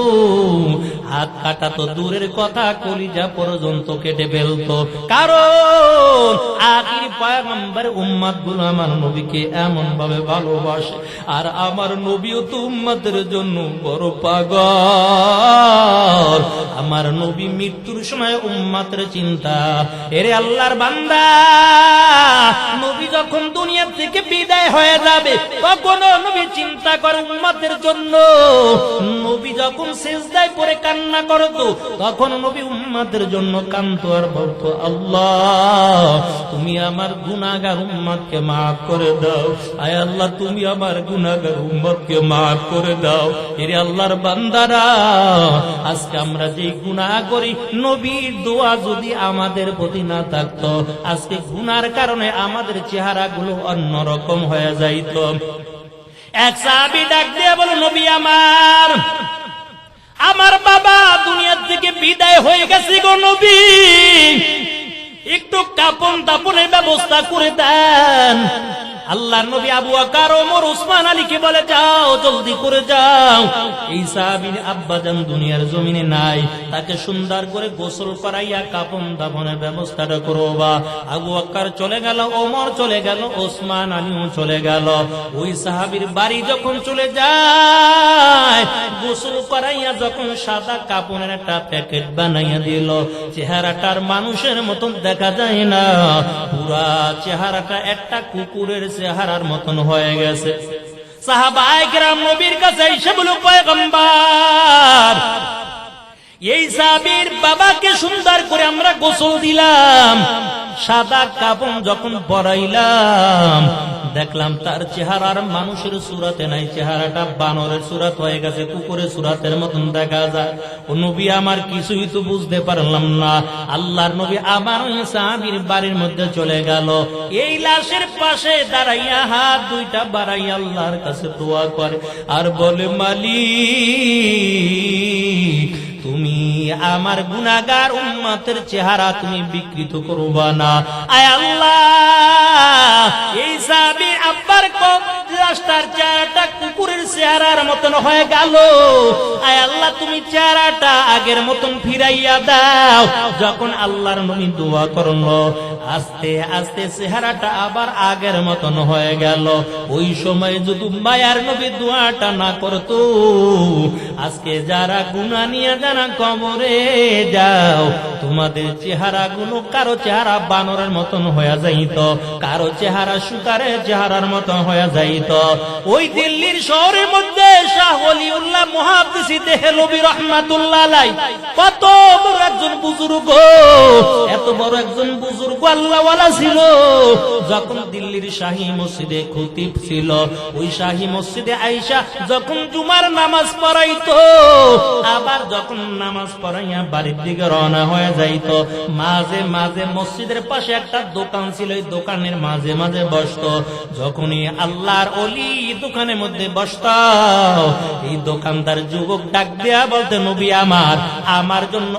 Speaker 1: হাত কাটা তো দূরের কথা, কলিজা পর্যন্ত কেটে ফেলতো। কারণ আখির পয়গম্বর উম্মত গুলো আমার নবীকে এমন ভাবে ভালোবাসে, আর আমার নবীও তো উম্মতের জন্য বড় পাগল। আমার নবী মৃত্যুর সময় উম্মতের চিন্তা। এরে আল্লাহর বান্দা, নবী যখন দুনিয়া থেকে বিদায় হয়ে যাবে, তখন নবী চিন্তা করে উম্মতের জন্য। নবী যখন সিজদায় পড়ে কান্না করতো, তখন নবী উম্মতের জন্য কাঁদতো আর বলতো, আল্লাহ তুমি আমার গুনাহগার উম্মতকে মাফ করে দাও, আয় আল্লাহ তুমি আমার গুনাহগার উম্মতকে মাফ করে দাও। এরে আল্লাহর বান্দারা, আজকে আমরা যে গুনাহ করি, নবীর দোয়া যদি আমাদের প্রতি না থাকতো, আজকে গুনার কারণে আমাদের চেহারাগুলো অন্যরকম হয়ে যাইত। এক সাহাবী ডাক দিয়ে বলে, নবী আমার বাবা দুনিয়া থেকে বিদায় হয়ে গেছে গো নবী, একটু কাপন দাপনের ব্যবস্থা করে দেন। আল্লাহর নবী আবু বকর, ওমর, ওসমান আলীকে বলে, যাও জলদি করে যাও, এই সাহাবীর আব্বাজান দুনিয়ার জমিনে নাই, তাকে সুন্দর করে গোসল করাইয়া কাপন দাফনের ব্যবস্থাটা করবা। আবু বকর চলে গেল, ওমর চলে গেল, ওসমান আলীও চলে গেল। ওই সাহাবীর বাড়ি যখন চলে যায়, গোসল করাইয়া যখন সাদা কাপনের একটা প্যাকেট বানাইয়া দিল, চেহারাটার মানুষের মতন দেখা যায় না, পুরা চেহারাটা একটা কুকুরের চেহারার মতন হয়ে গেছে। সাহাবায়ে কেরাম নবীর কাছে এসে বলে, পয়গম্বর, এই সাহাবীর বাবাকে সুন্দর করে আমরা গোসল দিলাম, সাদা কাপড় যখন পরাইলাম, দেখলাম তার চেহারার মানুষের সুরাতে নাই, চেহারাটা বানরের সুরাত হয়ে গেছে, কুকুরের সুরাতের মতন দেখা যায়। ও নবী আমার কিছুই তো বুঝতে পারলাম না। আল্লাহর নবী আবার ওই সাহাবীর বাড়ির মধ্যে চলে গেল। এই লাশের পাশে দাঁড়াইয়া হাত দুইটা বাড়াইয়া আল্লাহর কাছে দোয়া করে আর বলে, মালিক তুমি আমার গুনাহগার উম্মতের চেহারা তুমি বিকৃত করবা না। আয় আল্লাহ, এই সাহাবী আব্বার লাশটার চেহারাটা কুকুরের চেহারার মতন হয়ে গেল। আয় আল্লাহ, তুমি চেহারাটা আগের মতন ফিরাইয়া দাও। যখন আল্লাহর নবী দোয়া করলো, আস্তে আস্তে চেহারাটা আবার আগের মতন হয়ে গেল। ওই সময় যদি মায়ার নবী দোয়াটা না করতো, আজকে যারা গুনাহ নিয়ে যারা কবরে যাও, তোমাদের চেহারা গুলো কারো চেহারা বানরের মতন হয়ে যাইত, কারো চেহারা শুকারের চেহারার মতন হয়ে যাইত। ওই দিল্লির শহরের মধ্যে শাহ ওলিউল্লাহ মুহাদ্দিস দেহলভী রাহমাতুল্লাহ আলাইহি কত বড় একজন বুজুর্গ, এত বড় একজন বুজুর্গ আল্লাহওয়ালা ছিল। যখন দিল্লির শাহী মসজিদে খতিব ছিল, ওই শাহী মসজিদে আয়েশা যখন জুমার নামাজ পড়াইতো, আবার যখন নামাজ পড়াইয়া বাড়ির দিকে রওনা হয়ে যাইতো, মাঝে মাঝে মসজিদের পাশে একটা দোকান ছিল, এই দোকানের মাঝে মাঝে বসতো। যখনই আল্লাহর ওলি দোকানের মধ্যে বসত, এই দোকানদার যুবক ডাক দেয়া বলতে, নবী আমার জন্য,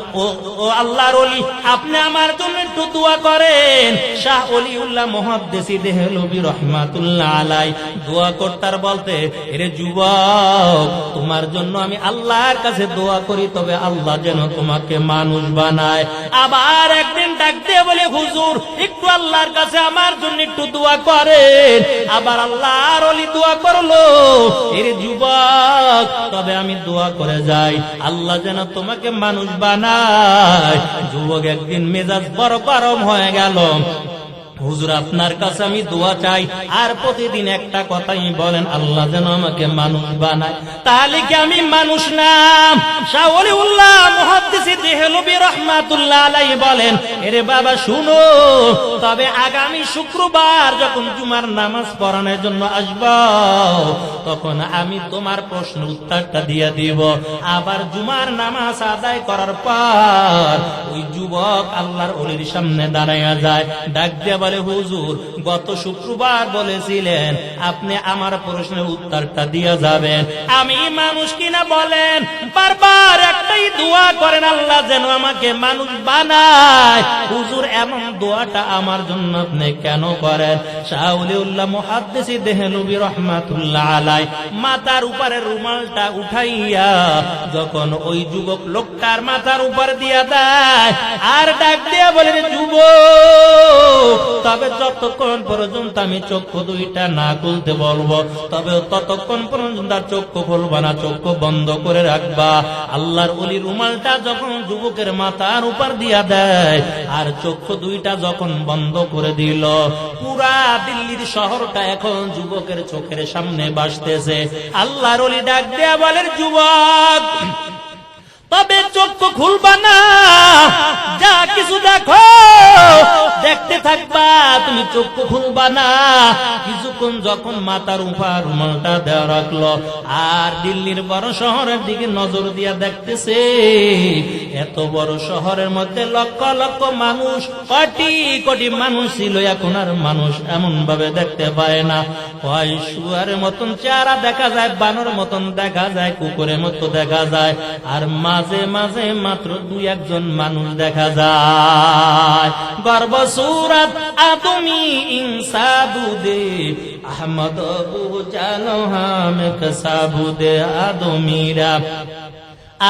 Speaker 1: ও আল্লাহর ওলি, আপনি আমার জন্য একটু দোয়া করেন। শাহ ওলিউল্লাহ মুহাদ্দিস দেহলভী রাহমাতুল্লাহ আলাইহি দোয়া করতার বলতে, এরে যুবক, তোমার জন্য আমি আল্লাহর কাছে দোয়া করি, তবে আল্লাহ যেন তোমাকে মানুষ বানায়। আবার একদিন ডাক দিয়ে বলে, হুজুর একটু আল্লাহর কাছে আমার জন্য একটু দোয়া করেন। আবার আল্লাহর ওলি দোয়া করলো, এরে যুবক, তবে আমি দোয়া করে যাই, আল্লাহ যেন তোমাকে মানুষ বানায়। যুবক একদিন মেজাজ বড় গরম হয়ে গেল, হুজুর আপনার কাছে আমি দোয়া চাই, আর প্রতিদিন একটা কথাই বলেন, আল্লাহ যেন আমাকে মানুষ বানায়। তাহলে কি আমি মানুষ না? শাহ ওলিউল্লাহ মুহাদ্দিস দেহলভী রাহমাতুল্লাহ আলাইহি বলেন, এরে বাবা শুনো, তবে আগামী শুক্রবার যখন জুমার নামাজ পড়ানোর জন্য আসবো, তখন আমি তোমার প্রশ্ন উত্তরটা দিয়ে দিব। আবার জুমার নামাজ আদায় করার পর ওই যুবক আল্লাহর ওলির সামনে দাঁড়াইয়া যায়, ডাক দিয়ে বলে, হুজুর গত শুক্রবার বলেছিলেন আপনি আমার প্রশ্নের উত্তরটা দিয়ে যাবেন, আমি মানুষ কিনা বলেন। বারবার একটাই দোয়া করেন, আল্লাহ যেন আমাকে মানুষ বানায়। হুজুর এমন দোয়াটা আমার জন্য আপনি কেন করেন? শাহ ওলিউল্লাহ মুহাদ্দিস দেহলভী রাহমাতুল্লাহ আলাইহি মাথার উপরে রুমালটা উঠাইয়া যখন ওই যুবক লোকটার মাথার উপর দিয়া দেয়, আর ডাক দিয়া বলে, যুবক, তবে যতক্ষণ পর্যন্ত আমি চক্ষু দুইটা না খুলতে বলবো, তবে ততক্ষণ পর্যন্ত চক্ষু খুলবা না, চক্ষু বন্ধ করে রাখবা। আল্লাহর ওলি রুমালটা যখন যুবকের মাথার উপর দিয়া দেয়, আর চক্ষু দুইটা যখন বন্ধ করে দিল, পুরা দিল্লির শহরটা এখন যুবকের চোখের সামনে ভাসতেছে। আল্লাহর ওলি ডাক দেয়া বলেন, যুবক, তবে চক্ষু খুলবা না, যা কিছু দেখো দেখতে থাকবা, তুমি চক্ষু খুলবা না। কিছুক্ষণ যখন মাথার উপর রুমালটা দেওয়া রাখলো, আর দিল্লির বড় শহরের দিকে নজর দিয়া দেখতেছে, এত বড় শহরের মধ্যে লক্ষ লক্ষ মানুষ, কোটি কোটি মানুষ ছিল, এখন আর মানুষ এমন ভাবে দেখতে পায় না। হয় শুয়ারের মতন চেহারা দেখা যায়, বানর মতন দেখা যায়, কুকুরের মতো দেখা যায়, আর মাঝে মাঝে মাত্র দুই একজন মানুষ দেখা যায়। গর্ব সুরত আদমি ইনসাবুদে আহমদ বুজালো হাম কসাবুদে আদমিরা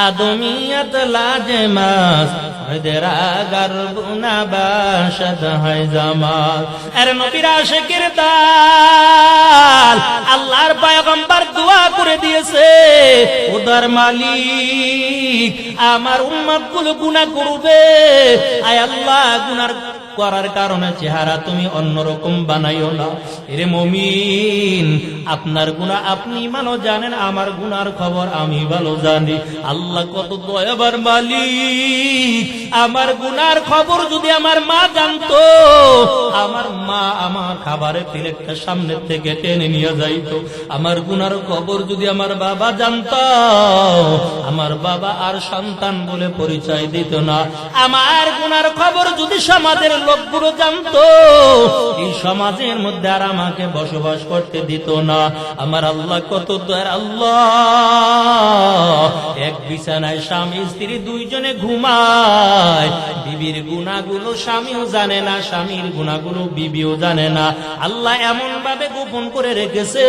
Speaker 1: আদমিয়ত লাজমাস হয়দেরা গর্বনা বাশদ হয় জামাল। এর নবীর আশিকের দাল আল্লাহর পয়গম্বর দোয়া করে দিয়েছে, ওদার মালিক আমার উম্মত গুলো গুনাহ করবে, আয় আল্লাহ গুনার করার কারণে চেহারা তুমি অন্যরকম বানাইও না। এরে মুমিন, আপনার গুনাহ আপনি ভালো জানেন, আমার গুনার খবর আমি ভালো জানি। আল্লাহ কত দয়াবান মালিক। আমার গুনার খবর যদি আমার মা জানতো, আমার মা আমার খাবারের প্লেটটা সামনে থেকে টেনে নিয়ে যাইতো। আমার গুনার খবর যদি আমার বাবা জানতো, আমার বাবা আর সন্তান বলে পরিচয় দিত না। আমার গুনার খবর যদি সমাজের লোকগুলো জানতো, এই সমাজের মধ্যে আর আমাকে বসবাস করতে দিত না। আমার আল্লাহ কত দয়ার আল্লাহ। এক বিছানায় স্বামী স্ত্রী দুইজনে ঘুমায়, বিবির গুনাহগুলো স্বামীও জানে না, স্বামীর গুনাহগুলো বিবিও জানে না। আল্লাহ এমন ভাবে গোপন করে রেখেছে,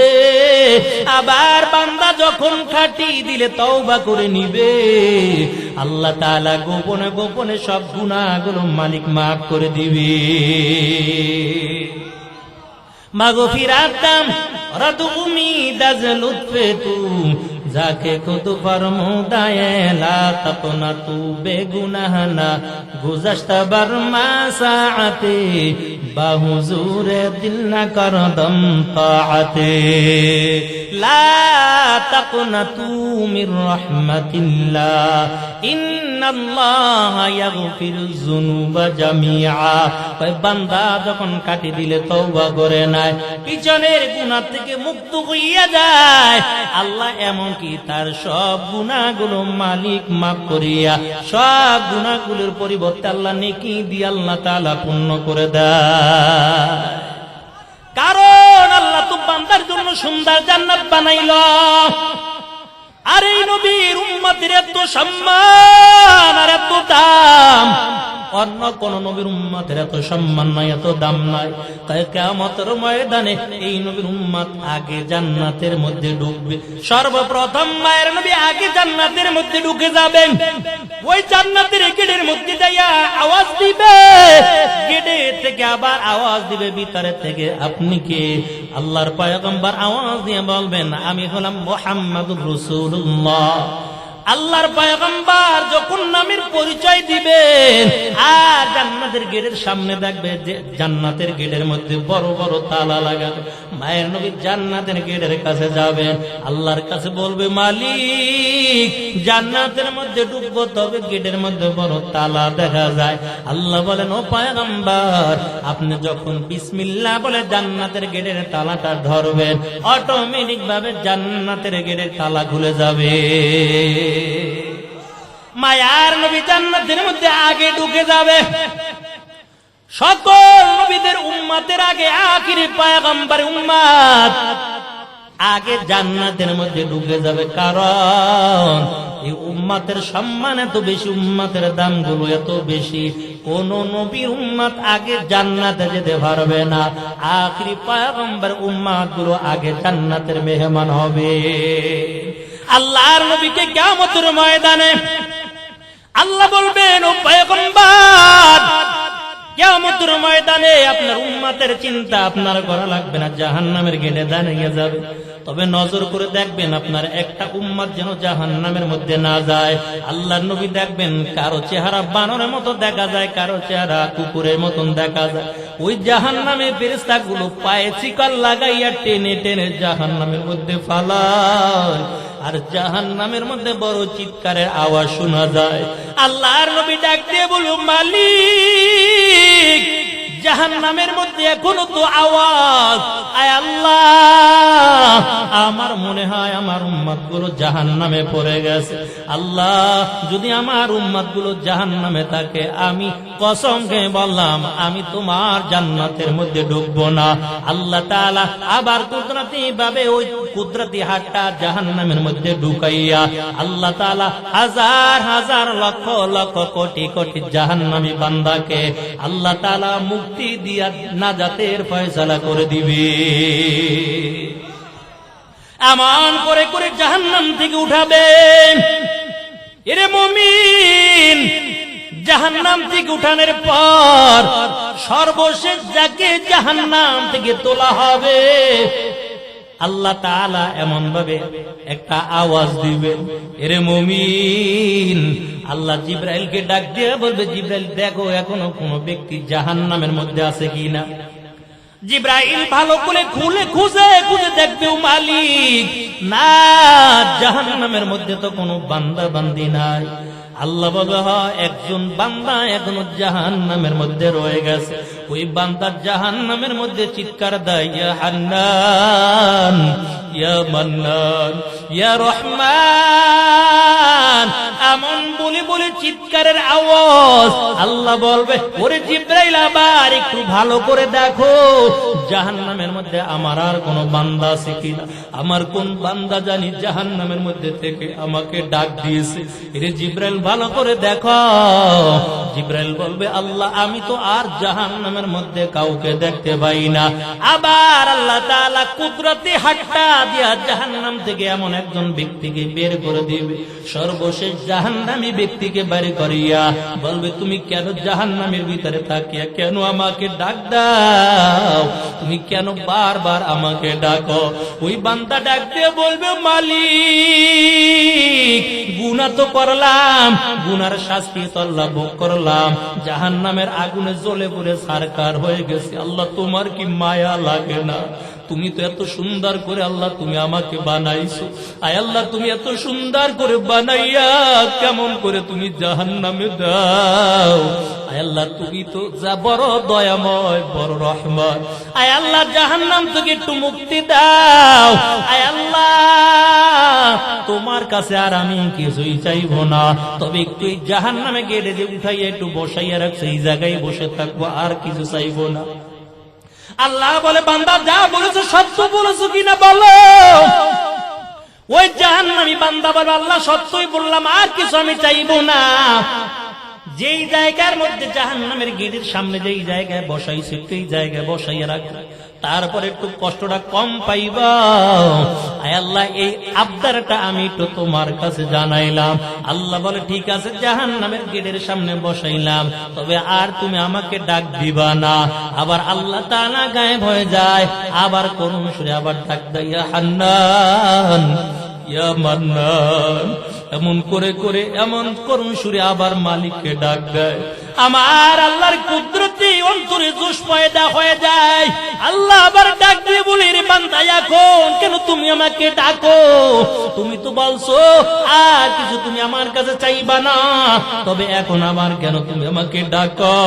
Speaker 1: আবার বান্দা যখন খাটি দিলে তওবা করে নিবে, আল্লাহ তাআলা গোপনে গোপনে সব গুনাহগুলো মালিক মাফ করে দিবে। মাগফিরাত দাম রাত উম্মীদ আজ লুৎফে তুম যাকে খুদ ফরমুদায়ে লা তাপনা তু বেগুনাহ না গুজাশতা বরমা সাআতে বাহুজুরে দিল না করদম তাআতে লা তাপনা তু মির রাহমাতিল্লাহ ইন্নাল্লাহ ইয়াগফিরুয যুনুবা জামিআ। কয় বান্দা যখন কাটি দিলে তওবা করে নাই, পিছনের গুনাহ থেকে মুক্ত হইয়া যায়, আল্লাহ এমন কি তার সব গুনাহগুলো মালিক মাফ করিয়া সব গুনাহগুলোর পরিবর্তে আল্লাহ নেকি দিয়ে আল্লাহ তাআলা পূর্ণ করে দেয়। কারণ আল্লাহ তো বান্দার জন্য সুন্দর জান্নাত বানাইলো। আর এই নবীর উম্মতের এত সম্মান আর এত দাম, অন্য কোন নবীর উম্মতের এত সম্মান নাই, এত দাম নাই। তাই কিয়ামতের ময়দানে এই নবীর উম্মত আগে জান্নাতের মধ্যে ঢুকবে। সর্বপ্রথম মায়ের নবী আগে জান্নাতের মধ্যে ঢুকে যাবেন। ওই জান্নাতের গেটের মধ্যে যাইয়া আওয়াজ দিবে, গেটে থেকে আবার আওয়াজ দিবে ভিতরে থেকে, আপনি কে? আল্লাহর পয়গম্বর আওয়াজ দিয়ে বলবেন, আমি হলাম মুহাম্মাদুর রাসূলুল্লাহ। আল্লাহর পয়গম্বর যখন নামের পরিচয় দিবেন, আর জান্নাতের গেটের সামনে দেখবে যে জান্নাতের গেটের মধ্যে বড় বড় তালা লাগাবে। মায়ের নবী জান্নাতের গেটের কাছে যাবেন, আল্লাহর কাছে বলবে, মালিক জান্নাতের মধ্যে ঢুকবো, তবে গেটের মধ্যে বড় তালা দেখা যায়। আল্লাহ বলেন, ও পয়গম্বর, আপনি যখন বিসমিল্লাহ বলে জান্নাতের গেটের তালাটা ধরবেন, অটোমেটিক ভাবে জান্নাতের গেটের তালা খুলে যাবে। মায়ার নবী জান্নাতের মধ্যে আগে ঢুকে যাবে। সকল নবীদের উম্মতের আগে আখিরি পয়গম্বর উম্মত আগে জান্নাতের মধ্যে ঢুকে যাবে। কারণ এই উম্মতের সম্মান এত বেশি, উম্মতের দামগুলো এত বেশি, কোন নবীর উম্মত আগে জান্নাতে যেতে পারবে না। আখিরি পয়গম্বর উম্মত গুলো আগে জান্নাতের মেহমান হবে। আল্লাহর নবীকে কিয়ামতের ময়দানে আল্লাহ বলবেন, ও পয়গম্বর, কিয়ামতের ময়দানে আপনার উম্মতের চিন্তা আপনার করা লাগবে না, জাহান্নামের গেটে দাঁড়িয়ে যাবে। তবে নজর করে দেখবেন আপনার একটা উম্মত যেন জাহান্নামের মধ্যে না যায়। আল্লাহর নবী দেখবেন কারো চেহারা বানরের মতো দেখা যায়, কারো চেহারা কুকুরের মতন দেখা যায়। ওই জাহান্নামে ফেরেশতাগুলো পায়ে শিকল লাগাইয়া টেনে টেনে জাহান্নামের মধ্যে ফালায়, আর জাহান্নামের মধ্যে বড় চিৎকারের আওয়াজ শোনা যায়। আল্লাহর নবী ডাক দিয়ে বলল, মালিক জাহান্নামের মধ্যে এখনো তো আওয়াজ। আয় আল্লাহ, আমার মনে হয় আমার উম্মতগুলো জাহান্নামে পড়ে গেছে। আল্লাহ, যদি আমার উম্মতগুলো জাহান্নামে থাকে, আমি কসম খেয়ে বললাম আমি তোমার জান্নাতের মধ্যে ঢুকবো না। আল্লাহ তাআলা আবার কুদরতি ভাবে ওই কুদরতি হাতটা জাহান্নামের মধ্যে ঢুকাইয়া আল্লাহ তাআলা হাজার হাজার লক্ষ লক্ষ কোটি কোটি জাহান্নামী বান্দাকে আল্লাহ তাআলা মুক্তি দিয়া নাজাতের ফয়সালা করে দিবে। এমন করে করে জাহান্নাম থেকে উঠাবে। এরে মুমিন, জাহান্নাম থেকে উঠানোর পর সর্বশেষ যাকে জাহান্নাম থেকে তোলা হবে, আল্লাহ তাআলা এমন ভাবে একটা আওয়াজ দিবেন, এরে মুমিন। আল্লাহ জিবরাইলকে ডাক দিয়ে বলবে, জিবরাইল দেখো এখনো কোনো ব্যক্তি জাহান্নামের মধ্যে আছে কিনা। জিবরাইল ভালো করে খুঁজে খুঁজে দেখবে, মালিক না, জাহান্নামের মধ্যে তো কোনো বান্দা বান্দি নাই। আল্লাহ বলে, একজন বান্দা এখনো জাহান্নামের মধ্যে রয়ে গেছে। ওই বান্দা জাহান্নামের মধ্যে চিৎকার দেয়, ইয়া হান্নান, ইয়া মান্নান, ইয়া রহমান, এমন বলে বলে চিৎকারের আওয়াজ। আল্লাহ বলবে, ওরে জিবরাইল আবার একটু ভালো করে দেখো জাহান্নামের মধ্যে আমার আর কোন বান্দা আছে কিনা। আমার কোন বান্দা জানি জাহান্নামের মধ্যে থেকে আমাকে ডাক দিয়েছে। এরে জিবরাইল ভালো করে দেখো। জিবরাইল বলবে, আল্লাহ আমি তো আর জাহান্নামের মধ্যে কাউকে দেখতে পাই না। আবার আল্লাহ তাআলা কুদরতি হাতটা দিয়া জাহান্নাম থেকে এমন একজন ব্যক্তিকে বের করে দিবে। সর্বশেষ জাহান্নামী ব্যক্তিকে বের করিয়া বলবে, তুমি কেন জাহান্নামের ভিতরে থাকিয়া কেন আমাকে ডাক দাও? তুমি কেন বারবার আমাকে ডাকো? ওই বান্দা ডাক দিয়ে বলবে, মালিক গুনাহ তো করলাম, গুনার শাস্তি তো আল্লাহ ভোগ করলাম, জাহান্নামের আগুনে জ্বলে পুড়ে ছারখার হয়ে গেছে। আল্লাহ তোমার কি মায়া লাগে না? তুমি তো এত সুন্দর করে আল্লাহ তুমি আমাকে বানাইছো। আয় আল্লাহ তুমি এত সুন্দর করে বানাইয়া কেমন করে তুমি জাহান্নামে দাও? আয় আল্লাহ তুমি তো যা বড় দয়াময়, বড় রহমান। আয় আল্লাহ জাহান্নাম থেকে একটু মুক্তি দাও। আয় আল্লাহ তোমার কাছে আর আমি কিছুই চাইবো না, তবে একটু এই জাহান্নামে গেড়ে যে উঠাইয়া একটু বসাইয়া রাখছে, এই জায়গায় বসে থাকবো, আর কিছু চাইবো না। আল্লাহ বলে, বান্দা যা বলেছো সত্য বলেছো কিনা বলো। ওই জাহান্নামী বান্দা বলে, আল্লাহ সত্যই বললাম, আর কিছু আমি চাইবো না। যেই জায়গার মধ্যে জাহান্নামের গেটের সামনে যেই জায়গায় বসাইছে সেই জায়গায় বসাইয়া রাখো, তারপরে একটু কষ্টটা কম পাইবা। আয় আল্লাহ এই আবদারটা আমি একটু তোমার কাছে জানাইলাম। আল্লাহ বলে, ঠিক আছে, জাহান্নামের গেটের সামনে বসাইলাম, তবে আর তুমি আমাকে ডাক দিবা না। আবার আল্লাহ তাআলা গায়েব হয়ে যায়। আবার করুণ সুরে আবার ডাক দেয়, ইয়া হান্নান, ইয়া মান্নান, এমন করে করে এমন করুণ সুরে আবার মালিককে ডাক দেয়। আমার আল্লাহর কুদরতি অন্তরে জোশ পয়দা হয়ে যায়। আল্লাহ আবার ডাক দিয়ে বলে, রে বান্দা এখন কেন তুমি আমাকে ডাকো? তুমি তো বলছো আর কিছু তুমি আমার কাছে চাইবা না, তবে এখন আবার কেন তুমি আমাকে ডাকো?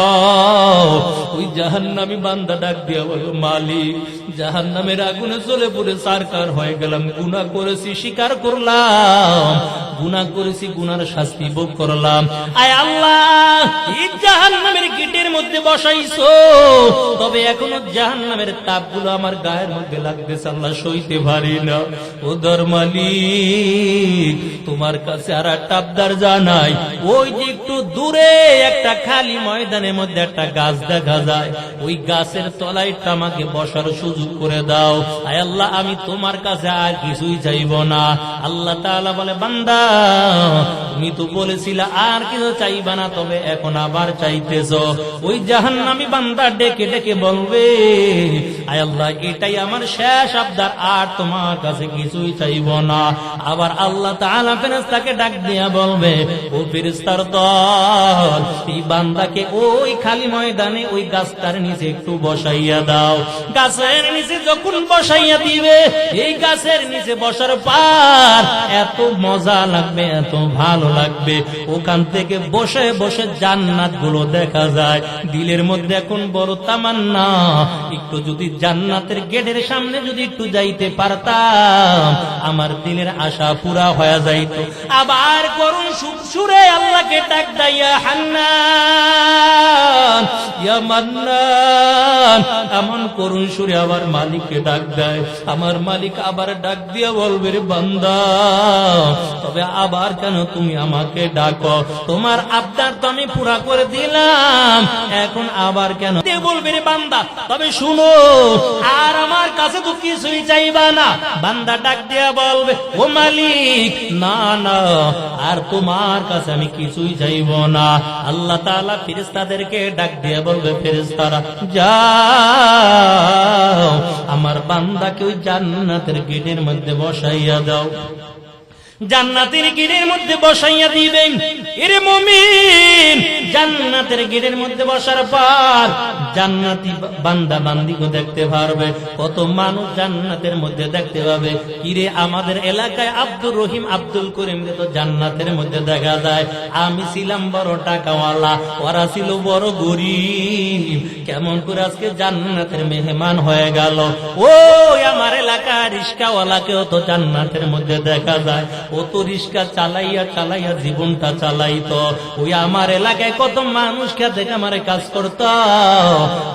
Speaker 1: ওই জাহান্নামী বান্দা ডাক দিয়া বলো, মালিক জাহান্নামের আগুনে জ্বলে পুড়ে ছারখার হয়ে গেলাম, গুনাহ করেছি, স্বীকার করলাম, গুনাহ করেছি, গুনার শাস্তি ভোগ করলাম। আয় আল্লাহ এই জাহান্নামের গেটের মধ্যে বসাইছো, তবে এখনো জাহান্নামের তাপগুলো আমার গায়ের মধ্যে লাগতেছে, আল্লাহ সইতে পারি না। ও দর মালিক তোমার কাছে আর একটা আবদার জানাই। ওই যে একটু দূরে একটা খালি ময়দানের মধ্যে একটা গাছ দেখা যায়, ওই গাছের তলায় আমাকে বসার সুযোগ করে দাও। আয় আল্লাহ আমি তোমার কাছে আর কিছুই চাইব না। আল্লাহ তাআলা বলে, বান্দা তুমি তো বলেছিলে আর কিছু চাইবা না, তবে এখন আবার চাইতেছো। ওই জাহান্নামী বান্দা ডেকে ডেকে বলবে, আয় আল্লাহ এটাই আমার শেষ আবদার, আর তোমার কাছে কিছুই চাইব না। আবার আল্লাহ তাআলা ফেরেশতাকে ডাক দিয়া বলবে, ও ফেরেশতার দল, এই বান্দাকে ওই খালি ময়দানে ওই গাছটার নিচে একটু বসাইয়া দাও। গাছের নিচে যখন বসাইয়া দিবে, এই গাছের নিচে বসার পর এত মজা লাগবে, এত ভালো লাগবে, ওখান থেকে বসে বসে জান্নাত গুলো দেখা যায়। দিলের মধ্যে এখন বড় তামান্না, একটু যদি জান্নাতের গেটের সামনে যদি একটু যাইতে পারতাম, আমার দিলের আশা পুরা হয়ে যাইত। আবার করুণ সুরে আল্লাহকে ডাক দেয়, ইয়া হান্নান, ইয়া মান্নান, এমন করুণ সুরে আবার মালিককে ডাক দেয়। আমার মালিক আবার ডাক দিয়া বলবে, রে বান্দা তবে আবার কেন তুমি আমাকে ডাকো? তোমার আবদার তো আমি পুরা করে দিলাম, এখন আবার কেন? বলবে, রে বান্দা তবে শুনো, আর আমার কাছে তো কিছুই চাইবা না। বান্দা ডাক দিয়া বলবে, ও মালিক না না, আর তোমার কাছে আমি কিছুই চাইব দিব না। আল্লাহ তাআলা ফেরেশতাদেরকে ডাক দিয়ে বলবে, ফেরেশতারা যাও আমার বান্দাকে ওই জান্নাতের গেটের মধ্যে বসাইয়া দাও। জান্নাতের গেটের মধ্যে বসাইয়া দিবেন। এরে মুমিন, জান্নাতের গেটের মধ্যে বসার পর জান্নাতি বান্দা বান্দিকে দেখতে পারবে, কত মানুষ জান্নাতের মধ্যে দেখতে পাবে। কিরে আমাদের এলাকায় আব্দুর রহিম আব্দুল করিমকে তো জান্নাতের মধ্যে দেখা যায়। আমি ছিলাম বড় টাকাওয়ালা, ওরা ছিল বড় গরিব, কেমন করে আজকে জান্নাতের মেহমান হয়ে গেল। ওই আমার এলাকার রিস্কাওয়ালাকেও তো জান্নাতের মধ্যে দেখা যায়। ও তো রিস্কা চালাইয়া চালাইয়া জীবনটা চালাইতো। ওই আমার এলাকায় কত মানুষ খেতে কামারে কাজ করত,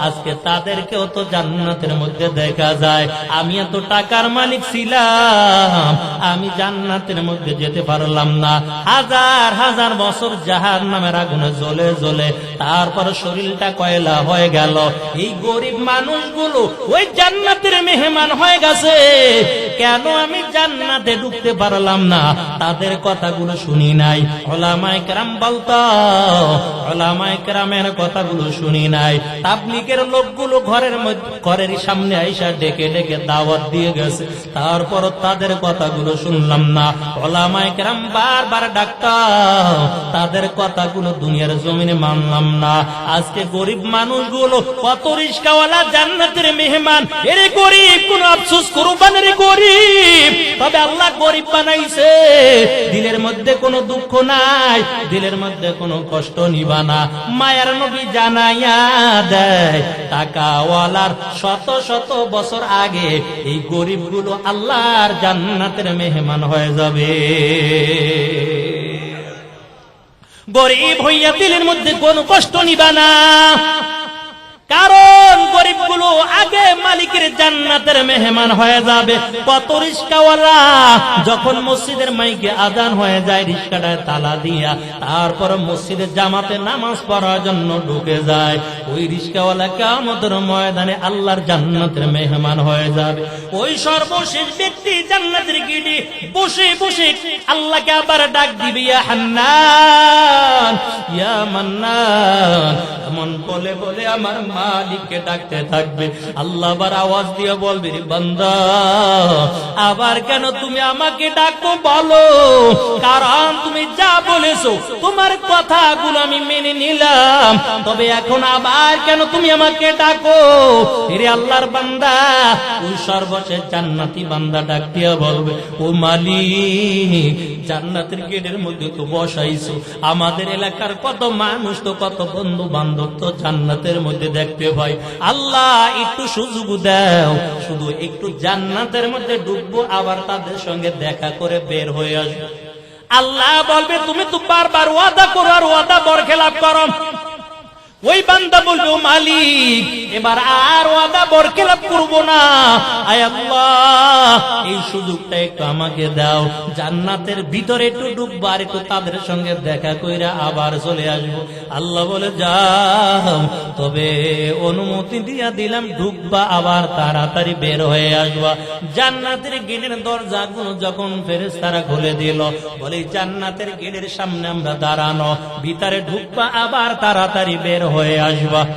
Speaker 1: আজকে তাদেরকেও তো জান্নাতের মধ্যে দেখা যায়। আমি এত টাকার মালিক ছিলাম, আমি জান্নাতের মধ্যে যেতে পারলাম না। হাজার হাজার বছর জাহান্নামের আগুনে জ্বলে জ্বলে তারপর শরীরটা কয়লা হয়ে গেল। এই গরিব মানুষগুলো ওই জান্নাতের মেহমান হয়ে গেছে। কেন আমি জান্নাতে ঢুকতে পারলাম না? তাদের কথাগুলো শুনি নাই। উলামায়ে কেরাম বলতো, উলামায়ে কেরামের কথাগুলো শুনি নাই। তাবলীগের লোকগুলো ঘরের সামনে আইসা ডেকে ডেকে দাওয়াত দিয়ে গেছে, তারপর তাদের কথাগুলো শুনলাম না। উলামায়ে কেরাম বারবার ডাকতো, তাদের কথাগুলো দুনিয়ার জমিনে মানলাম না। আজকে গরিব মানুষগুলো কত রিস্কাওয়ালা জান্নাতের মেহমান। এরে গরিব, কোন আফসোস করবান রে গরিব, তবে আল্লাহ গরিব বানাইছে। দিলের মধ্যে কোনো দুঃখ নাই, দিলের মধ্যে কোনো কষ্ট নিবা না। মায়ার নবী জানাইয়া দেয়, টাকাওয়ালার শত শত বছর আগে এই গরিবগুলো আল্লাহর জান্নাতের মেহমান হয়ে যাবে। গরিব হইয়া দিলের মধ্যে কোনো কষ্ট নিবা না, কারণ গরিবগুলো আগে মালিকের জান্নাতের মেহমান হয়ে যাবে। কত রিস্কাওয়ালা যখন মসজিদের মাইকে আজান হয়ে যায়, রিস্কাটায় তালা দিয়া তারপর মসজিদের জামাতে নামাজ পড়ার জন্য ঢুকে যায়, ওই রিস্কাওয়ালা কিয়ামতের ময়দানে আল্লাহর জান্নাতের মেহমান হয়ে যাবে। ওই সর্বশেষ ব্যক্তি জান্নাতের গেটে বসে বসে আল্লাহকে আবার ডাক দিবে, ইয়া হান্নান ইয়া মান্নান, এমন বলে বলে আমার মালিককে ডাকতে থাকবে। আল্লাহ আবার আওয়াজ দিয়ে বলবে, বান্দা আবার কেন তুমি আমাকে ডাকো বলো, কারণ তুমি যা বলেছো তোমার কথাগুলো আমি মেনে নিলাম, তবে এখন আবার কেন তুমি আমাকে ডাকো? এরে আল্লাহর বান্দা, ওই সর্বশেষ জান্নাতি বান্দা ডাক দিয়া বলবে, ও মালিক জান্নাতের গেটের মধ্যে তো বসাইছো, আমাদের এলাকার কত মানুষ তো কত বন্ধু বান্ধব তো জান্নাতের মধ্যে দেখতে পাই, আল্লাহ একটু সুযোগ দাও, শুধু একটু জান্নাতের মধ্যে ঢুকবো, আবার তাদের সঙ্গে দেখা করে বের হয়ে আসবো। আল্লাহ বলবে, তুমি তো বারবার ওয়াদা করো আর ওয়াদা বরখেলাপ করো। ওই বান্দা বলবে, ও মালিক এবার আর ওয়াদা বরখেলাপ করবো না, আয় আল্লাহ এই সুযোগটা একটু আমাকে দাও, জান্নাতের ভিতরে একটু ঢুকবো আর একটু তাদের সঙ্গে দেখা কইরা আবার চলে আসবো। আল্লাহ বলে, যাও, তবে অনুমতি দিয়া দিলাম, ঢুকবা আবার তাড়াতাড়ি বের হয়ে আসবা। জান্নাতের গেটের দরজাগুলো যখন ফেরেশতারা খুলে দিল, বলে জান্নাতের গেটের সামনে আমরা দাঁড়ানো, ভিতরে ঢুকবা আবার তাড়াতাড়ি বের হয়ে আসবা।